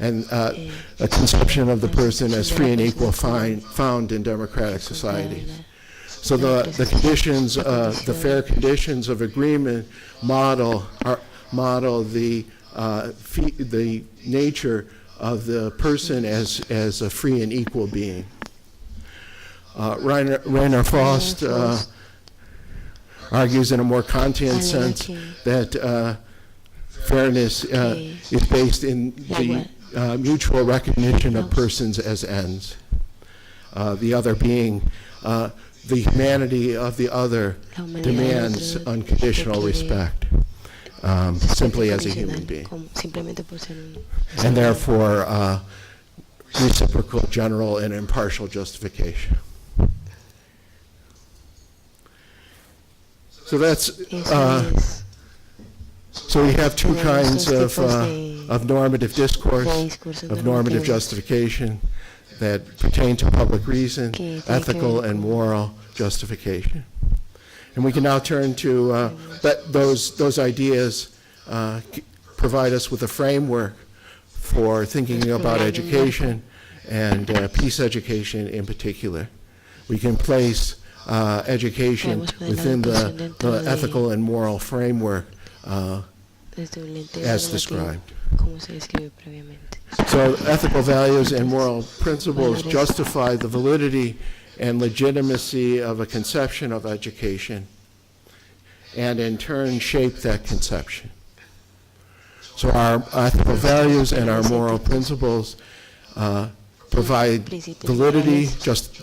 and a conception of the person as free and equal found in democratic societies. So the conditions, the fair conditions of agreement model the nature of the person as a free and equal being. Rainer Faust argues in a more Kantian sense that fairness is based in the mutual recognition of persons as ends, the other being the humanity of the other demands unconditional respect, simply as a human being, and therefore reciprocal, general, and impartial justification. So that's so we have two kinds of normative discourse, of normative justification that pertain to public reason, ethical and moral justification. And we can now turn to those ideas provide us with a framework for thinking about education and peace education in particular. We can place education within the ethical and moral framework as described. So ethical values and moral principles justify the validity and legitimacy of a conception of education, and in turn shape that conception. So our ethical values and our moral principles provide validity,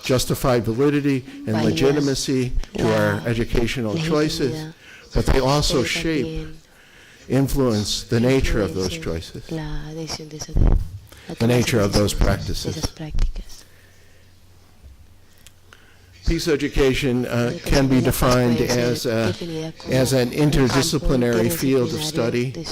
justified validity and legitimacy to our educational choices, but they also shape, influence the nature of those choices, the nature of those practices. Peace education can be defined as an interdisciplinary field of study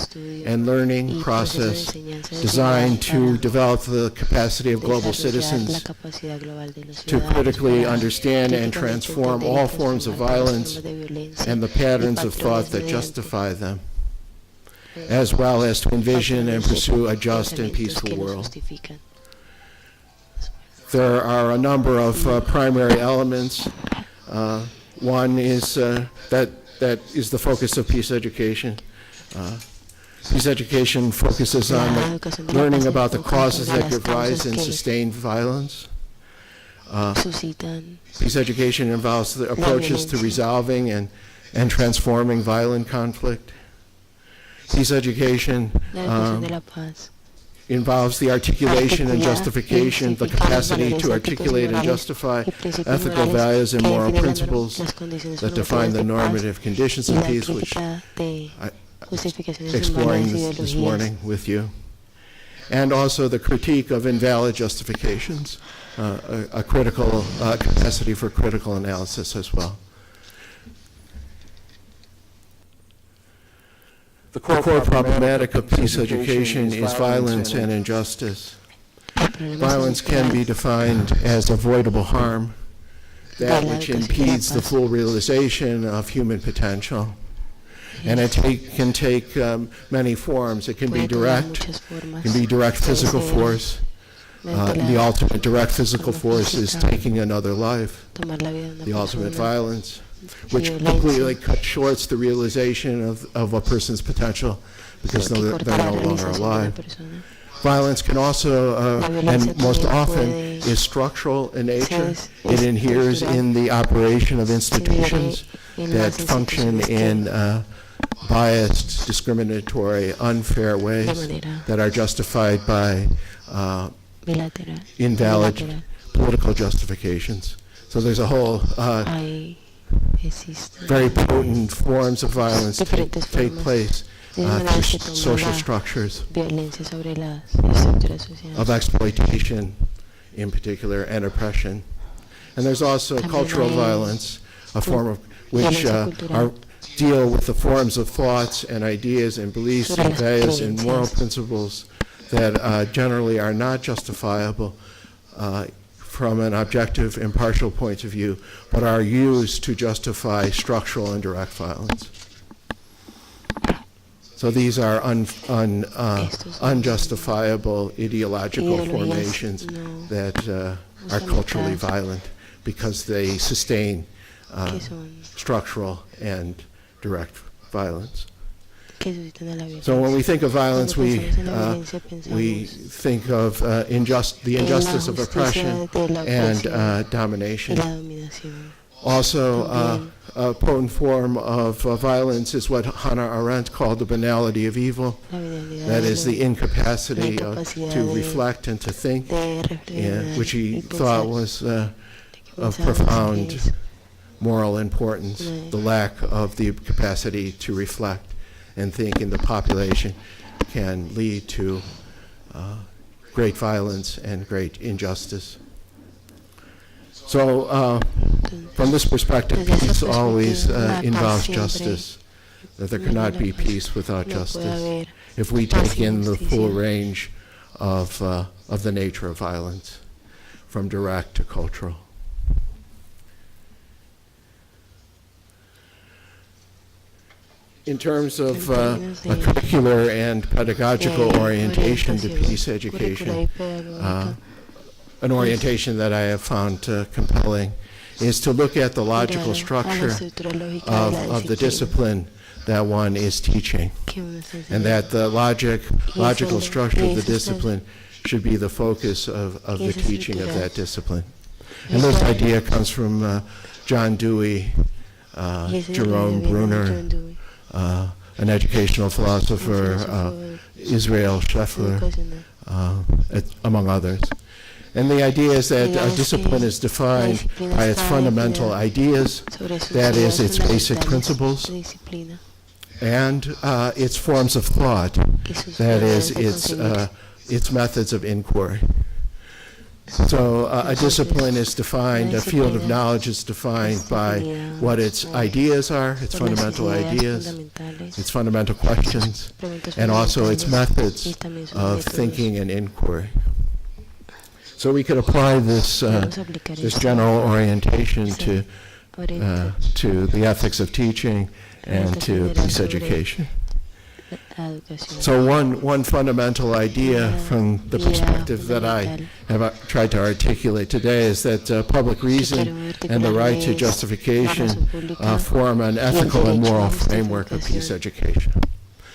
and learning process designed to develop the capacity of global citizens to critically understand and transform all forms of violence and the patterns of thought that justify them, as well as to envision and pursue a just and peaceful world. There are a number of primary elements. One is that is the focus of peace education. Peace education focuses on learning about the causes that give rise and sustain violence. Peace education involves the approaches to resolving and transforming violent conflict. Peace education involves the articulation and justification, the capacity to articulate and justify ethical values and moral principles that define the normative conditions of peace, which I'm exploring this morning with you. And also the critique of invalid justifications, a critical capacity for critical analysis as well. The core problematic of peace education is violence and injustice. Violence can be defined as avoidable harm, that which impedes the full realization of human potential. And it can take many forms. It can be direct physical force. The ultimate direct physical force is taking another life. The ultimate violence, which completely cuts short the realization of a person's potential because they're no longer alive. Violence can also, and most often, is structural in nature. It inheres in the operation of institutions that function in biased, discriminatory, unfair ways that are justified by invalid political justifications. So there's a whole very potent forms of violence take place through social structures of exploitation in particular and oppression. And there's also cultural violence, a form of which deal with the forms of thoughts and ideas and beliefs and values and moral principles that generally are not justifiable from an objective, impartial point of view, but are used to justify structural and direct violence. So these are unjustifiable ideological formations that are culturally violent because they sustain structural and direct violence. So when we think of violence, we think of the injustice of oppression and domination. Also, a potent form of violence is what Hannah Arendt called the banality of evil. That is the incapacity to reflect and to think, which he thought was of profound moral importance, the lack of the capacity to reflect and think in the population can lead to great violence and great injustice. So from this perspective, peace always involves justice, that there cannot be peace without justice if we take in the full range of the nature of violence, from direct to cultural. in terms of a curricular and pedagogical orientation to peace education, an orientation that I have found compelling is to look at the logical structure of the discipline that one is teaching, and that the logical structure of the discipline should be the focus of the teaching of that discipline. And this idea comes from John Dewey, Jerome Bruner, an educational philosopher, Israel Scheffler, among others. And the idea is that discipline is defined by its fundamental ideas, that is, its basic principles, and its forms of thought, that is, its methods of inquiry. So a discipline is defined, a field of knowledge is defined by what its ideas are, its fundamental ideas, its fundamental questions, and also its methods of thinking and inquiry. So we could apply this general orientation to the ethics of teaching and to peace education. So one fundamental idea from the perspective that I have tried to articulate today is that public reason and the right to justification form an ethical and moral framework of peace education.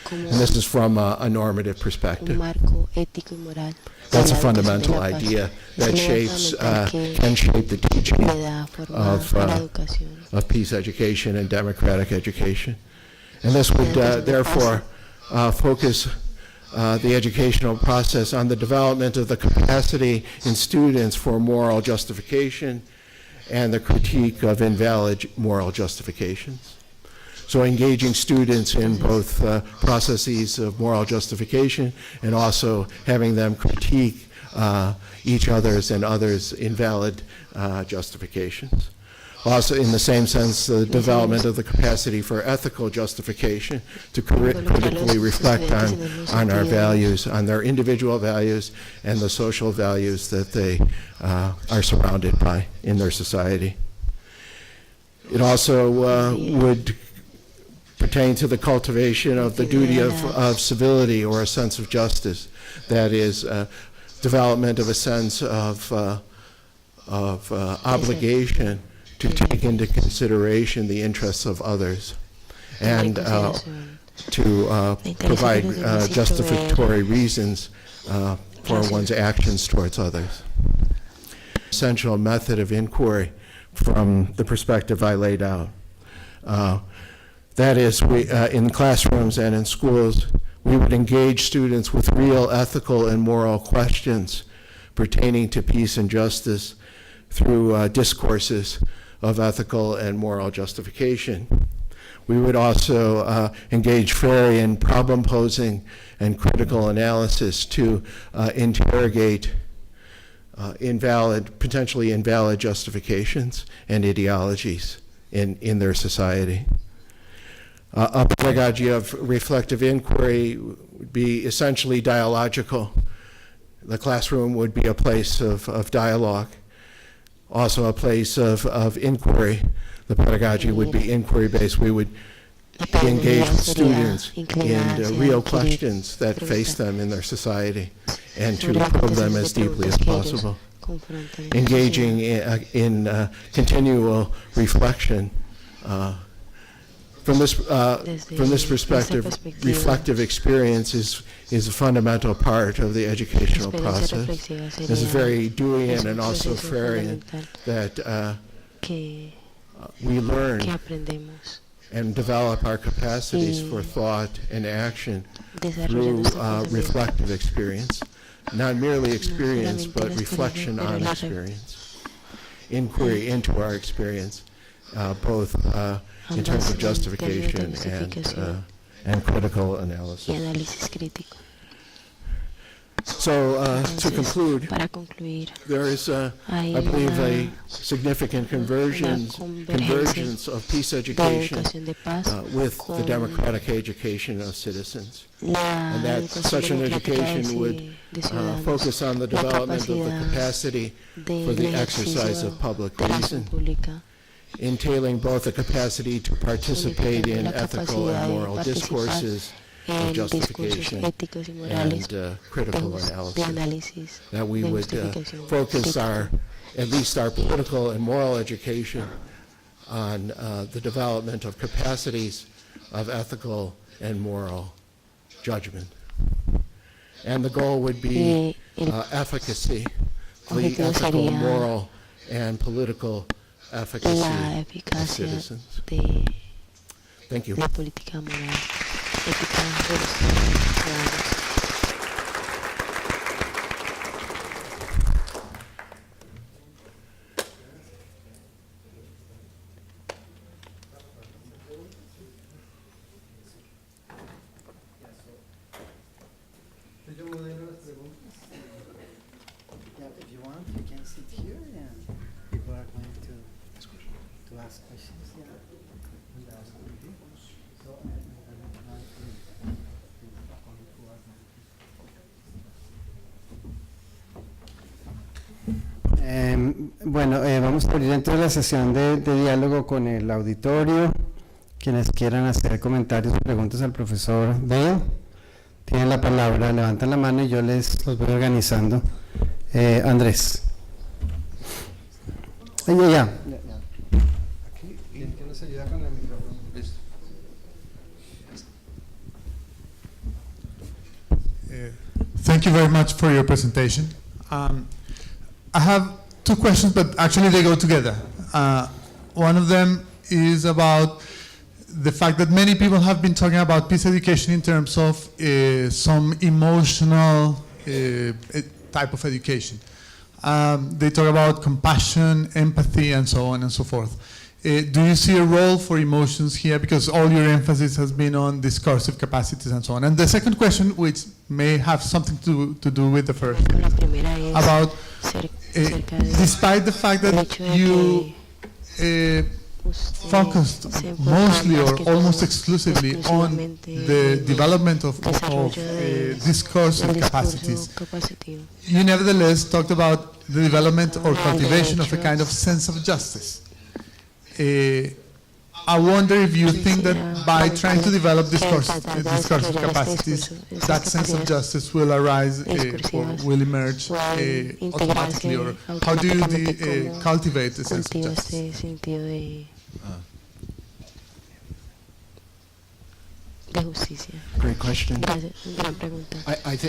And this is from a normative perspective. That's a fundamental idea that can shape the teaching of peace education and democratic education. And this would therefore focus the educational process on the development of the capacity in students for moral justification and the critique of invalid moral justifications. So engaging students in both processes of moral justification and also having them critique each other's and others' invalid justifications. Also, in the same sense, the development of the capacity for ethical justification to critically reflect on our values, on their individual values and the social values that they are surrounded by in their society. It also would pertain to the cultivation of the duty of civility or a sense of justice. That is, development of a sense of obligation to take into consideration the interests of others and to provide justificatory reasons for one's actions towards others. Essential method of inquiry from the perspective I laid out. That is, in classrooms and in schools, we would engage students with real ethical and moral questions pertaining to peace and justice through discourses of ethical and moral justification. We would also engage fairly in problem posing and critical analysis to interrogate potentially invalid justifications and ideologies in their society. A pedagogy of reflective inquiry would be essentially dialogical. The classroom would be a place of dialogue, also a place of inquiry. The pedagogy would be inquiry-based. We would engage with students in real questions that face them in their society and to probe them as deeply as possible. Engaging in continual reflection. From this perspective, reflective experience is a fundamental part of the educational process. This is very Deweyan and also Freirean that we learn and develop our capacities for thought and action through reflective experience. Not merely experience, but reflection on experience. Inquiry into our experience, both in terms of justification and critical analysis. So to conclude, there is, I believe, a significant convergence of peace education with the democratic education of citizens. And that such an education would focus on the development of the capacity for the exercise of public reason. entailing both a capacity to participate in la ethical capacidad and de moral discourses of en justification discursos éticos y morales and critical de analysis. análisis That we de would justificación focus crítica. at least our political and moral education on the development of capacities of ethical and moral judgment. And the goal would be efficacy, the objetivo ethical, sería moral, and political efficacy la of eficacia citizens. de Thank you. la política moral, ética de los ciudadanos. If you want, you can sit here and people are going to ask questions. Bueno, vamos a abrir entonces la sesión de diálogo con el auditorio. Quienes quieran hacer comentarios o preguntas al profesor Bale, tienen la palabra, levantan la mano y yo los voy organizando. Andrés. Ya. Aquí, ¿quién nos ayuda con el micrófono? Listo. Thank you very much for your presentation. I have two questions, but actually they go together. One of them is about the fact that many people have been talking about peace education in terms of some emotional type of education. They talk about compassion, empathy, and so on and so forth. Do you see a role for emotions here? Because all your emphasis has been on discursive capacities and so on. And the second question, which may have something to do with the first, La primera es about cerca de despite the fact that you focused mostly or almost exclusively on the development of discursive capacities, you nevertheless talked about the development or cultivation of a kind of sense of justice. I wonder if you think that by trying to develop discursive capacities, that sense of justice will arise or will emerge automatically, or how do you cultivate the sense of justice? De justicia. Great question. Gracias, gran pregunta.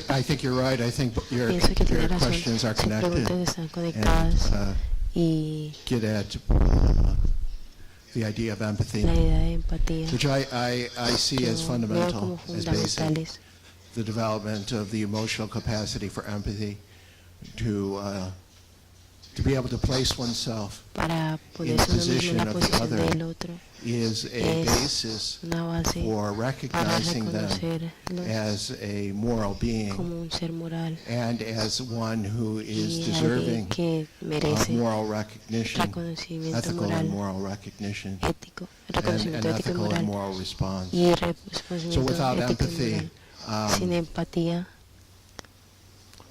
I think you're right. I think your Pienso que tiene razón. questions are Sus connected preguntas están conectadas and y get at the idea of empathy, la idea de empatía which I see as yo veo como fundamental, as basic. fundamentales. The development of the emotional capacity for empathy to be able to place oneself Para in the ponerse uno mismo en position la of the posición del other otro is a es basis una base for para recognizing them reconocerlos as a moral being como un ser moral and as one who is y alguien deserving que of merece moral recognition, reconocimiento ethical and moral, moral recognition, ético, and reconocimiento ético y ethical and moral moral response. y So reconocimiento without ético y empathy, moral. Sin empatía,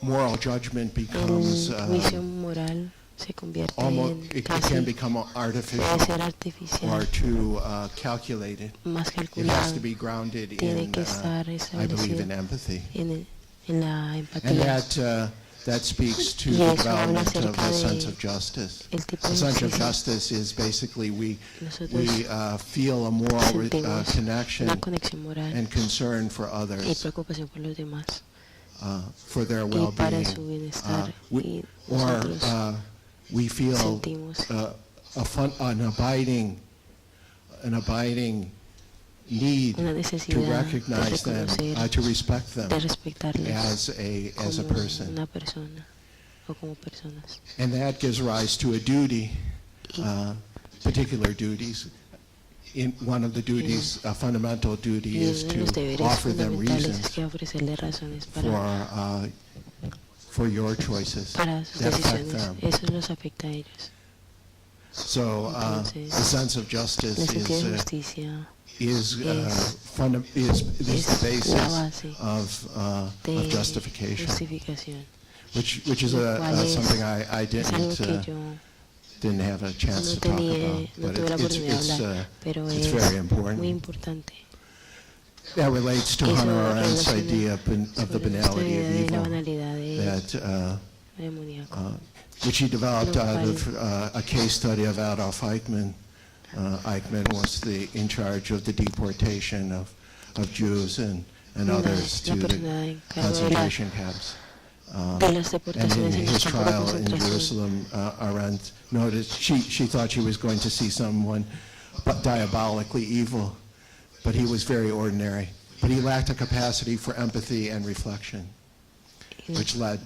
moral judgment becomes el juicio moral se convierte almost, en it can casi, become puede ser artificial artificial, or too calculated. más It has calculado, to be grounded tiene in, que estar I believe, establecido in empathy. en la And empatía. that speaks to Y the eso habla development of acerca a de sense of justice. el tipo A de sense of justicia. justice is basically we Nosotros feel a moral sentimos connection una conexión moral and concern for y others, preocupación por los demás for their y para well-being. su bienestar y Or nosotros we feel sentimos an abiding need una to necesidad de recognize them, reconocer, to respect them de respetarles as a como person. una persona o como personas. And that gives rise to a duty, particular duties. One of the duties, a fundamental duty, Y is uno de los to deberes offer them fundamentales es reasons que ofrecerle razones para for your choices sus that affect decisiones. them. Eso los afecta a ellos. So Entonces, the sense of justice El sentido de is justicia is the es la basis base of de justification, justificación. which is lo cual es something I Es algo didn't que yo didn't have a chance to talk about, no but tuve la oportunidad de hablar, pero it's very es important. muy importante. That relates to Eso Hannah Arendt's relaciona idea of the sobre esta banality idea of de la evil, banalidad that demoníaco. which he developed Lo out cual- of a case study of Adolf Eichmann. Eichmann was in charge of the deportation of Jews and others La to the persona encargada de concentration camps. de las And deportaciones in en his los campos de trial in concentración. Jerusalem, Arendt noticed she thought she was going to see someone but diabolically evil, but he was very ordinary. But he lacked a capacity for empathy and reflection, which led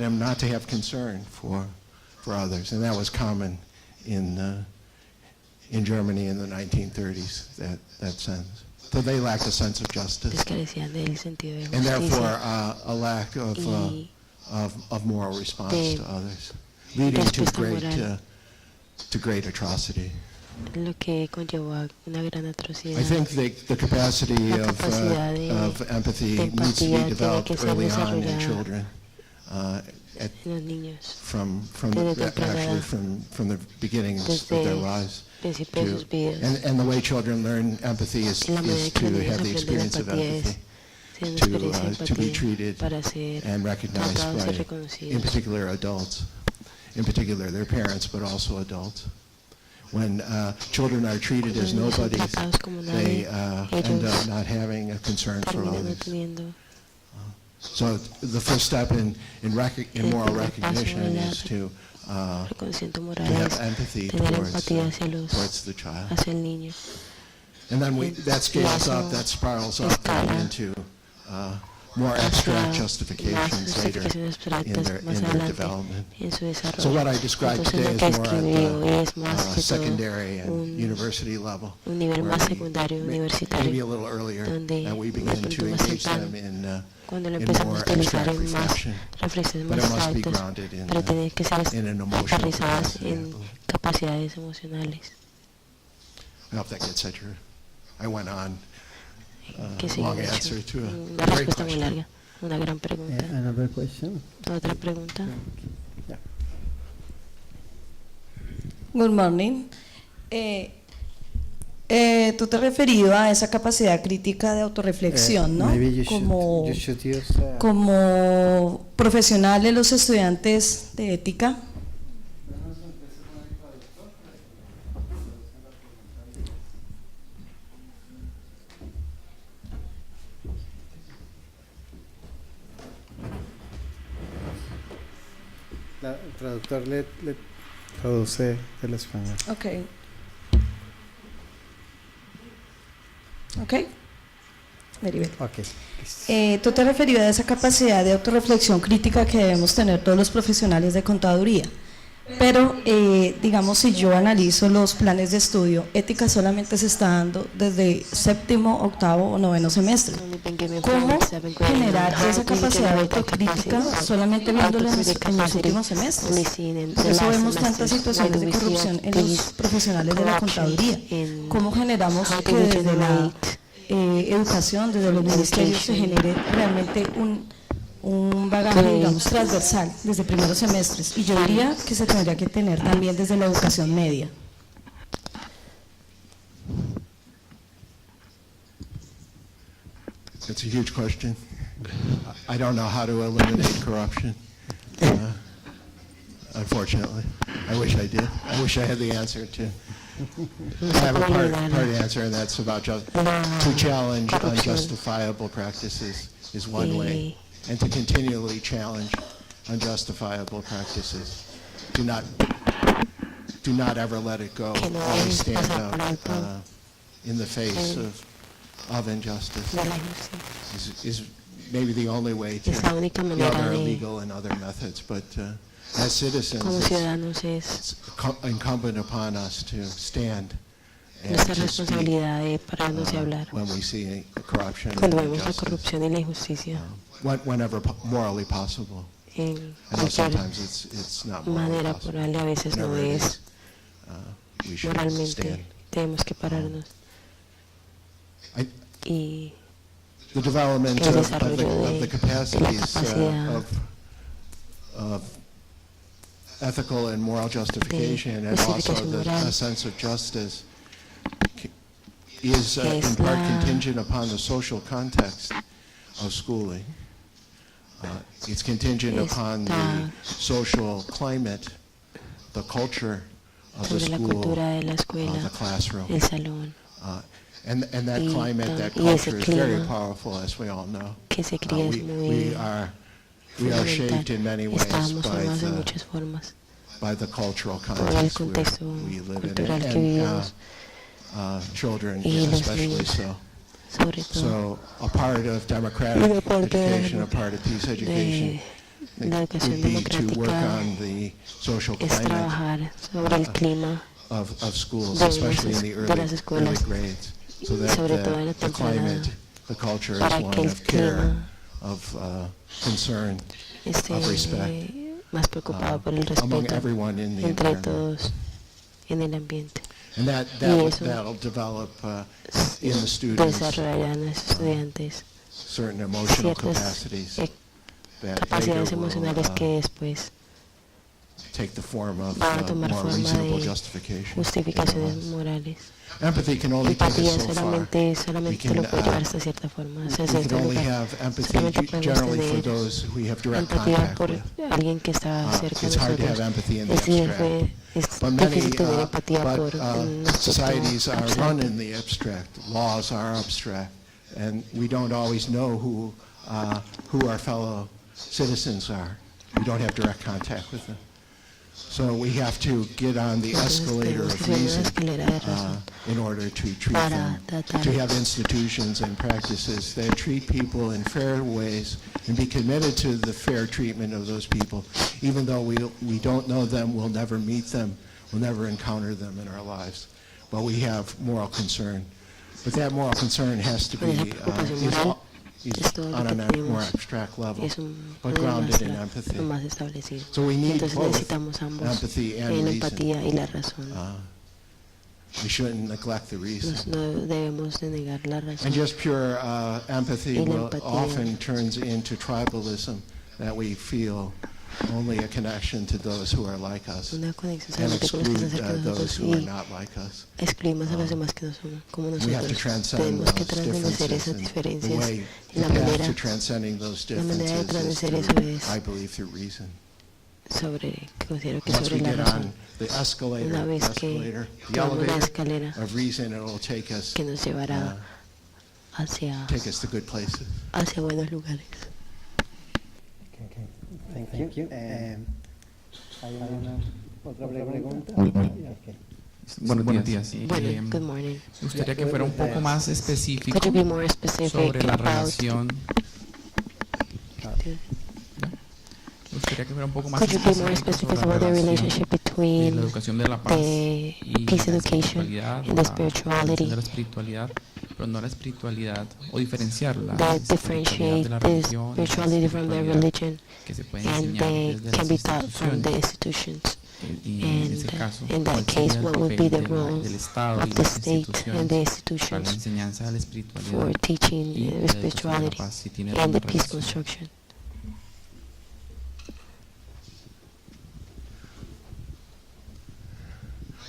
him not to have concern for others, and that was common in Germany in the 1930s. That sense. So they lacked a sense of justice, Carecían del sentido de and therefore justicia a lack y of moral response de to others, leading to respuesta moral. great atrocity. lo que conllevó a una gran atrocidad. I think the capacity La capacidad of empathy de needs to be empatía tiene developed que ser early on in desarrollada children, en los niños from desde temprana actually edad, from the beginnings of their desde lives. el principio de sus vidas. And the way children learn empathy is La manera to que los niños have the aprenden experience of empatía es empathy, tener una experiencia de to be empatía treated para ser and recognized tratados y by, in reconocidos. particular, adults, in particular their parents, but also adults. When children are treated as Cuando son nobodies, tratados como they nadie, end up ellos not having a concern for terminan no others. teniendo So the first step in moral primer paso recognition en la is to reconocimiento moral have es empathy tener towards empatía hacia the child. hacia el niño. And then that scales eso up, that spirals up escala into more abstract hacia justifications más later justificaciones in abstractas más their adelante development. en su desarrollo. So what I described Entonces today lo que is more escribí at hoy es the más que todo secondary and un university level, nivel where más we- secundario, maybe a universitario, little earlier, donde and we de begin pronto to más engage temprano, them cuando lo in empezamos more a utilizar abstract en más reflection. reflexiones But más it must be abstractas, grounded in, pero tienen que ser in an emotional aterrizadas capacity, I en believe. capacidades emocionales. I hope that gets at your, I went on, Que sí, long de hecho, answer to a una great respuesta muy question. larga, una gran pregunta. Another question? Otra pregunta. Good morning. Tú te has referido a esa capacidad crítica de autorreflexión, ¿no? Maybe you Como, should use, como profesionales, los estudiantes de ética. el traductor le traduce del español. Ok. Ok. Very well. Okay. Tú te has referido a esa capacidad de autorreflexión crítica que debemos tener todos los profesionales de contaduría. Pero, digamos, si yo analizo los planes de estudio, ética solamente se está dando desde séptimo, octavo o noveno semestre. ¿Cómo generar esa capacidad de autocrítica solamente viéndolo en los últimos semestres? Por eso vemos tantas situaciones de corrupción en los profesionales de la contaduría. ¿Cómo generamos que desde la educación, desde los ministerios, se genere realmente un bagaje, digamos, transversal desde primeros semestres? Y yo diría que se tendría que tener también desde la educación media. It's a huge question. I don't know how to eliminate corruption, unfortunately. I wish I did. I wish I had the answer to. I have a part answer, and that's about to challenge unjustifiable practices is one way, and to continually challenge unjustifiable practices. Do not ever let it go. Always stand up in the face of injustice. Is maybe the only way to. Es la única The manera other de, legal and other methods, but as citizens, como it's ciudadanos, es incumbent upon us to stand and nuestra to speak responsabilidad de pararnos y hablar when we see corruption cuando and vemos la injustice, corrupción y la injusticia whenever morally possible. en I know cualquier sometimes it's not morally manera possible. moral, a veces no Whenever it es is, we should moralmente. stand. Tenemos que pararnos. I- Y The development El of desarrollo the de la capacities capacidad of ethical and moral justification, and also a sense of justice, is in part contingent upon the social context of schooling. It's contingent upon the social climate, the culture of the school, the classroom. And that climate, that culture is very powerful, as we all know. We are shaped in many ways by the cultural context we live in, and children especially so. So a part of democratic education, a part of peace education, would be to work on the social climate of schools, especially in the early grades, so that the climate, the culture is one of care, of concern, of respect among everyone in the environment. And that'll develop in the students certain emotional capacities that later will take the form of more reasonable justification. Empathy can only take us so far. We can only have empathy generally for those we have direct contact with. It's hard to have empathy in the abstract. But many societies are run in the abstract. Laws are abstract. And we don't always know who our fellow citizens are. We don't have direct contact with them. So we have to get on the escalator of reason in order to treat them, to have institutions and practices that treat people in fair ways and be committed to the fair treatment of those people. Even though we don't know them, we'll never meet them, we'll never encounter them in our lives. But we have moral concern. But that moral concern has to be is on a more abstract level, but grounded in empathy. So we need both empathy and reason. We shouldn't neglect the reason. And just pure empathy often turns into tribalism, that we feel only a connection to those who are like us and exclude those who are not like us. We have to transcend those differences, and the way the path to transcending those differences is through, I believe, through reason. Once we get on the escalator, the elevator of reason, it will take us to good places. Thank you. ¿Hay otra pregunta? Buenos días. Good morning. Me gustaría que fuera un poco más específico Could you be more specific sobre la about relación. Me gustaría que fuera un poco más Could you be more específico specific sobre about la the relación relationship de between la educación de la paz the y peace la education espiritualidad, and the la spirituality? de la espiritualidad, pero no la espiritualidad, o diferenciar la That espiritualidad differentiate de la the religión, y la spirituality from the espiritualidad religion, que se puede and enseñar they desde can las be taught from the instituciones. institutions. Y en ese caso, In ¿cuál that case, sería el what would be papel the role del Estado y of de the las state and the instituciones para la institutions enseñanza de la espiritualidad for teaching y the la educación de la spirituality paz, si tiene and the alguna peace relación? construction?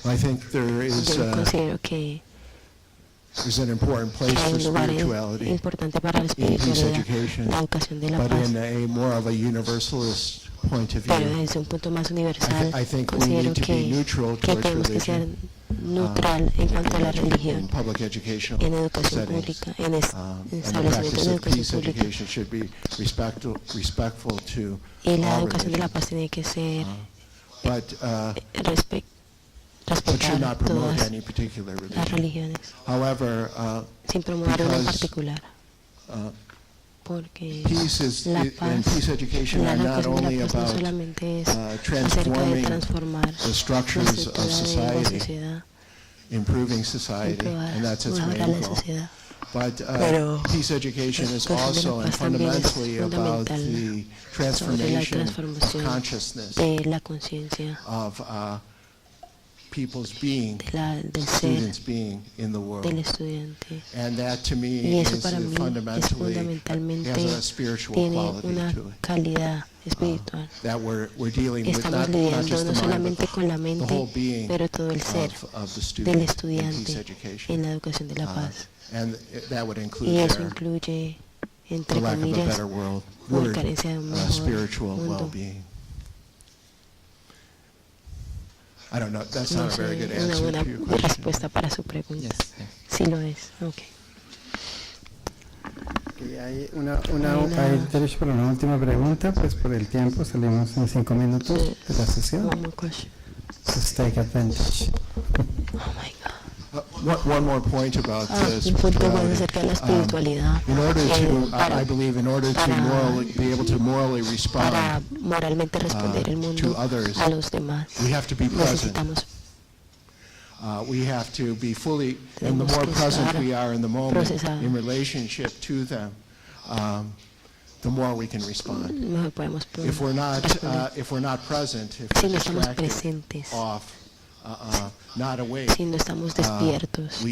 I think there is Yo considero que there's an important place hay for un lugar spirituality importante para la in peace espiritualidad, education, la educación de la but paz, in a more of a universalist point of pero view. desde un punto más universal. I think we Considero need to be neutral que towards tenemos que ser religion neutral en cuanto a la in religión, public educational en educación settings. pública, en And the establecimientos practice de of peace educación pública. education should be respectful to Y la all educación de la religions, paz tiene que ser but should respetar not promote todas any particular las religion. religiones, However, sin promover una en because, particular, porque peace is la and paz, peace education la are not educación de only la paz no about solamente es acerca de transforming transformar the la structures of estructura de la society, sociedad, improving society, and that's its mejorar main la goal. sociedad. But Pero peace education is la educación de la also and paz también es fundamentally about fundamental the sobre la transformation of transformación consciousness de la conciencia of people's being, del ser students' being in the del world. estudiante. And that to me Y eso is para mí es fundamentalmente, has a spiritual tiene quality una to it. calidad espiritual. That we're dealing with Estamos not lidiando just no the mind, solamente but con la the mente, whole being pero todo el ser of the del student in peace estudiante education. en la educación de la paz. And that would include Y eso their, incluye, for entre lack of a comillas, better por word, carencia de un mejor spiritual mundo. well-being. I don't know, that's No not a very sé, good una answer buena to your question. respuesta para su pregunta. Yes, yes. Sí lo es. Okay. Hay derecho para una última pregunta, pues por el tiempo salimos en 5 minutos de la sesión. One more question. Just take advantage. Oh my God. One more point about Un punto más acerca de la espiritualidad. In order to, Para- I believe, in order to be able to morally respond Para moralmente responder el to mundo others, a los demás, we have to be present. necesitamos We have to be fully, and the Tenemos more que present estar we are in the moment, procesado. in relationship to them, the more we can respond. mejor podemos If we're not present, if Si we're no estamos distracted, presentes, off, not awake, si no estamos despiertos,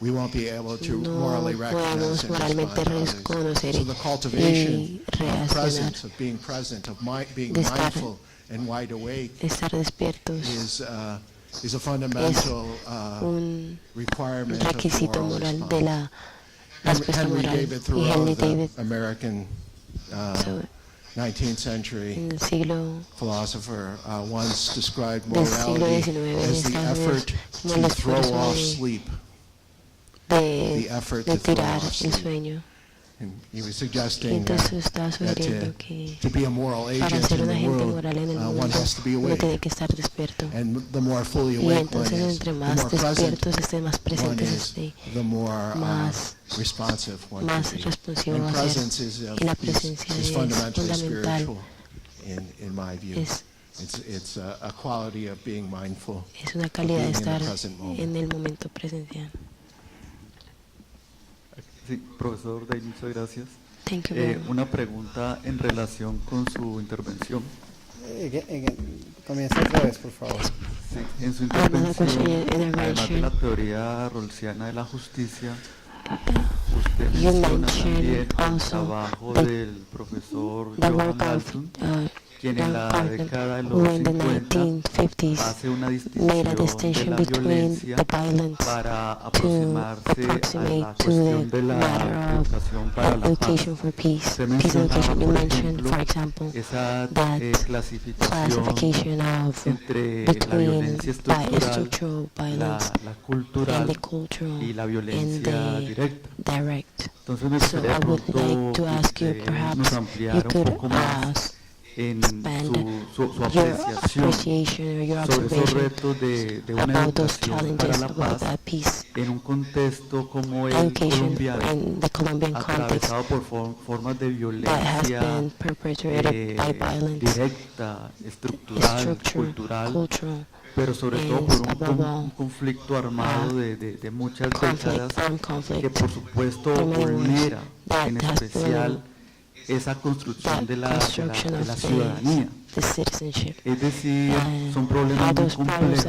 we won't be able to no morally recognize podemos and moralmente respond to others. reconocer So the cultivation y of reaccionar, presence, of being present, of being de estar- mindful and wide awake estar despiertos, is a fundamental un requirement of requisito moral moral response. de la respuesta Henry moral. David Y Thoreau, Henry the David, American so, 19th century en el siglo philosopher, once described del siglo morality XIX en as the Estados Unidos effort como el to throw esfuerzo off de- sleep. de effort de to throw tirar off el sleep. sueño. And he was Y suggesting entonces estaba that sugiriendo que to be a moral para agent ser in un the agente world, moral en el one mundo, has to be uno awake. tiene que estar despierto. And the more fully Y awake one entonces is, entre the más more present despiertos estén, más one presentes is, esté, the more más responsive one más can be. responsivo And va a ser. presence is Y la presencia es fundamentally fundamental. spiritual in my view. It's a quality of being mindful, Es una calidad de being in the estar present moment. en el momento presencial. Sí, profesor Day, muchas gracias. Thank you very much. Una pregunta en relación con su intervención. Comienza otra vez, por favor. Sí, en su Another question intervención, in además de la intervention. teoría rolsiana de la justicia, usted You menciona mentioned también el also trabajo the- del profesor the Johan work of Galton, quien en John la Galton, década de who los in the 50 1950s hace una made a distinción de distinction la between violencia the violence para to aproximarse a approximate la to cuestión the de la matter of educación para la paz. education for peace. Usted Peace mencionaba, education. You por mentioned, ejemplo, for example, esa that clasificación classification of entre la between violencia structural la violence cultural and the cultural y la and violencia the directa. direct. Entonces me So gustaría I would pronto like to ask you, que nos perhaps you ampliara un could poco más en expand su your apreciación appreciation or your sobre esos observation retos de una about those educación para challenges la about paz that peace en un contexto como el education colombiano, in the Colombian context atravesado por formas de that has violencia been perpetrated by violence, directa, estructural, cultural, pero sobre todo por un conflicto armado de muchas décadas que por supuesto vulnera en especial esa construcción de la ciudadanía. Es decir, son problemas muy complejos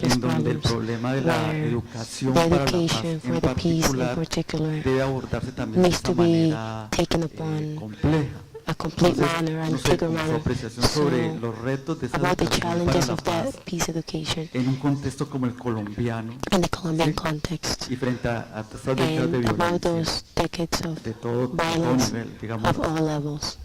en donde el problema de la educación para la paz en particular debe abordarse también de esta manera compleja. a complete manner and bigger Su manner. apreciación sobre los retos de esa About the educación para challenges la of that paz peace education en un contexto como el colombiano in the Colombian context, y frente a estas décadas de and about violencia those decades of de todo violence nivel, digamos. of all levels.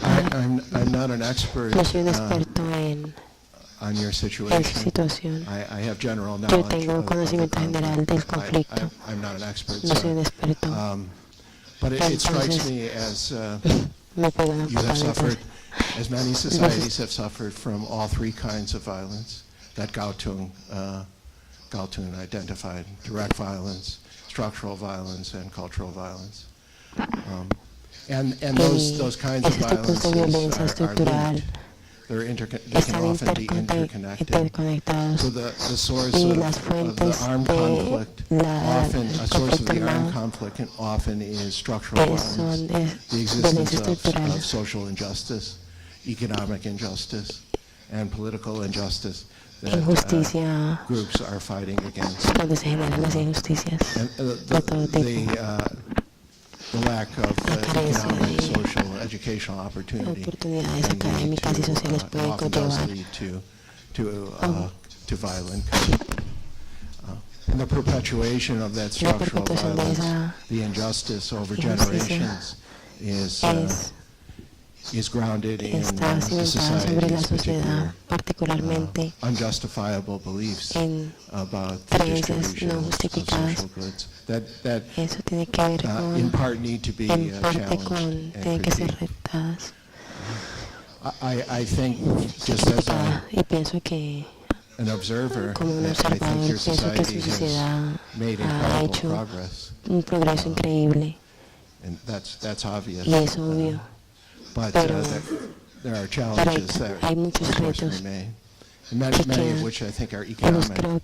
I'm not an expert No soy un experto on your en su situation. situación. I have general Yo knowledge tengo of conocimiento the general del conflict. conflicto. I'm not an expert, No soy un so, experto. but it strikes Entonces, me as me pega una you have patada. suffered, as many societies have suffered from all three kinds of violence that Galtung identified: direct violence, structural violence, and cultural violence. And those kinds of Esos tipos de violencia violence are estructural linked. they can often be interconnected. So the source of the armed conflict often is structural violence, the existence of social injustice, economic injustice, and political injustice that groups are fighting against. Cuando se generan las injusticias de todo tipo. The lack of economic, social, educational opportunity oportunidades académicas y sociales puede conllevar to violent conflict. And the perpetuation of that structural violence, the injustice over generations, is grounded in society's particular unjustifiable beliefs about the distribution of social goods that in part need to be challenged and critiqued. I think just as an observer, I think your society has made incredible progress. Un progreso increíble. And that's obvious. Y es obvio. But there are challenges that of course remain. Many of which I think are economic and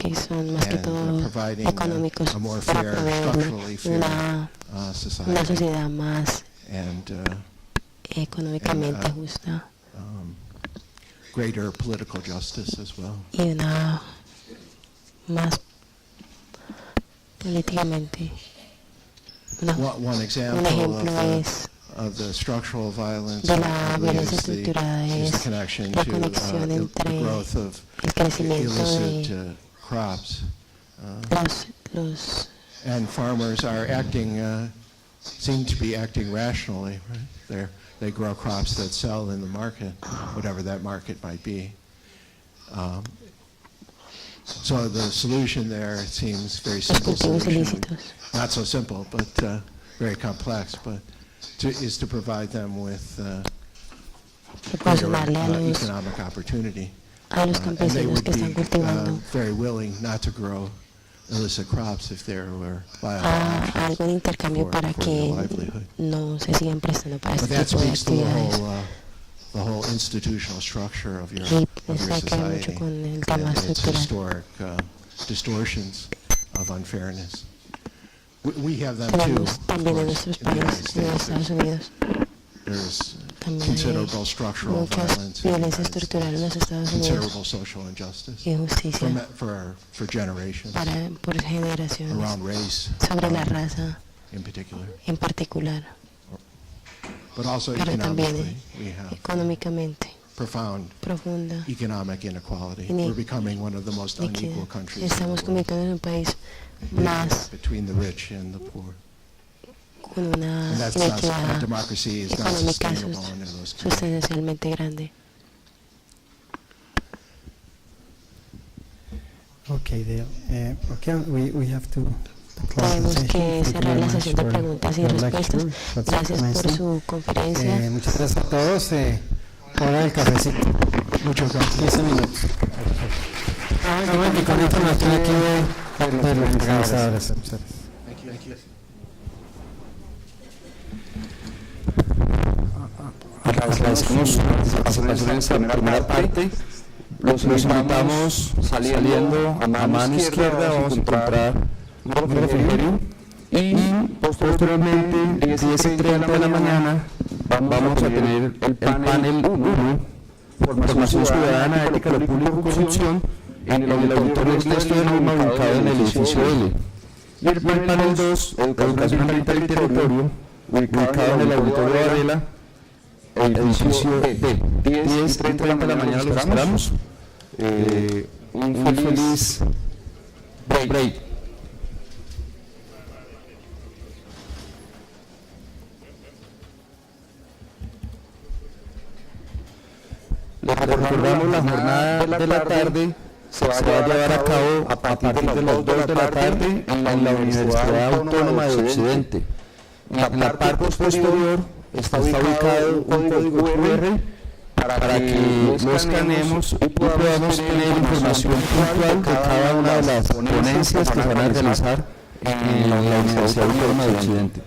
providing a more fair, structurally fair society and económicamente justa greater political justice as well. Y una más políticamente. One example of the structural violence de la violencia estructurada is the connection la to conexión the entre growth of el crecimiento illicit crops. And farmers are seem to be acting rationally, right? They grow crops that sell in the market, whatever that market might be. So the solution there seems very simple solution. Not so simple, but very complex, but is to provide them with greater economic opportunity. And they would be very willing not to grow illicit crops if there were viable options algo de intercambio para que no se sigan prestando para este tipo de actividades. The whole institutional structure of your society and its historic distortions of unfairness. We have them too, of course, in the United States. There's considerable structural violence in the United States, considerable social injustice for generations around race, en particular. But also Pero economically, we have económicamente profunda economic inequality. We're becoming one of the most unequal countries Estamos convirtiendo en un país más between the rich and the poor. con una inequidad económica sustancialmente grande. Okay, Dale. Okay, we have to Tenemos que cerrar la sesión de preguntas y respuestas. Gracias por su conferencia. Muchas gracias a todos. Hora del cafecito. Muchas gracias. 15 minutos. Con información aquí de los organizadores. Agradecemos la participación en esta primera parte. Los invitamos saliendo a mano izquierda. Vamos a encontrar un refrigerio y posteriormente 10:30 de la mañana vamos a tener el panel 1, Formación Ciudadana, Ética, lo Público y Corrupción, en el auditorio Ernesto de Lima, ubicado en el edificio L. Y el panel 2, Educación Ambiental y Territorio, ubicado en el auditorio Varela, edificio D. 10:30 de la mañana los esperamos. Un feliz break. Les recordamos la jornada de la tarde se va a llevar a cabo a partir de las 2 de la tarde en la Universidad Autónoma de Occidente. En la parte posterior está ubicado un código QR para que lo escaneemos y podamos tener información puntual de cada una de las ponencias que se van a realizar en la Universidad Autónoma de Occidente.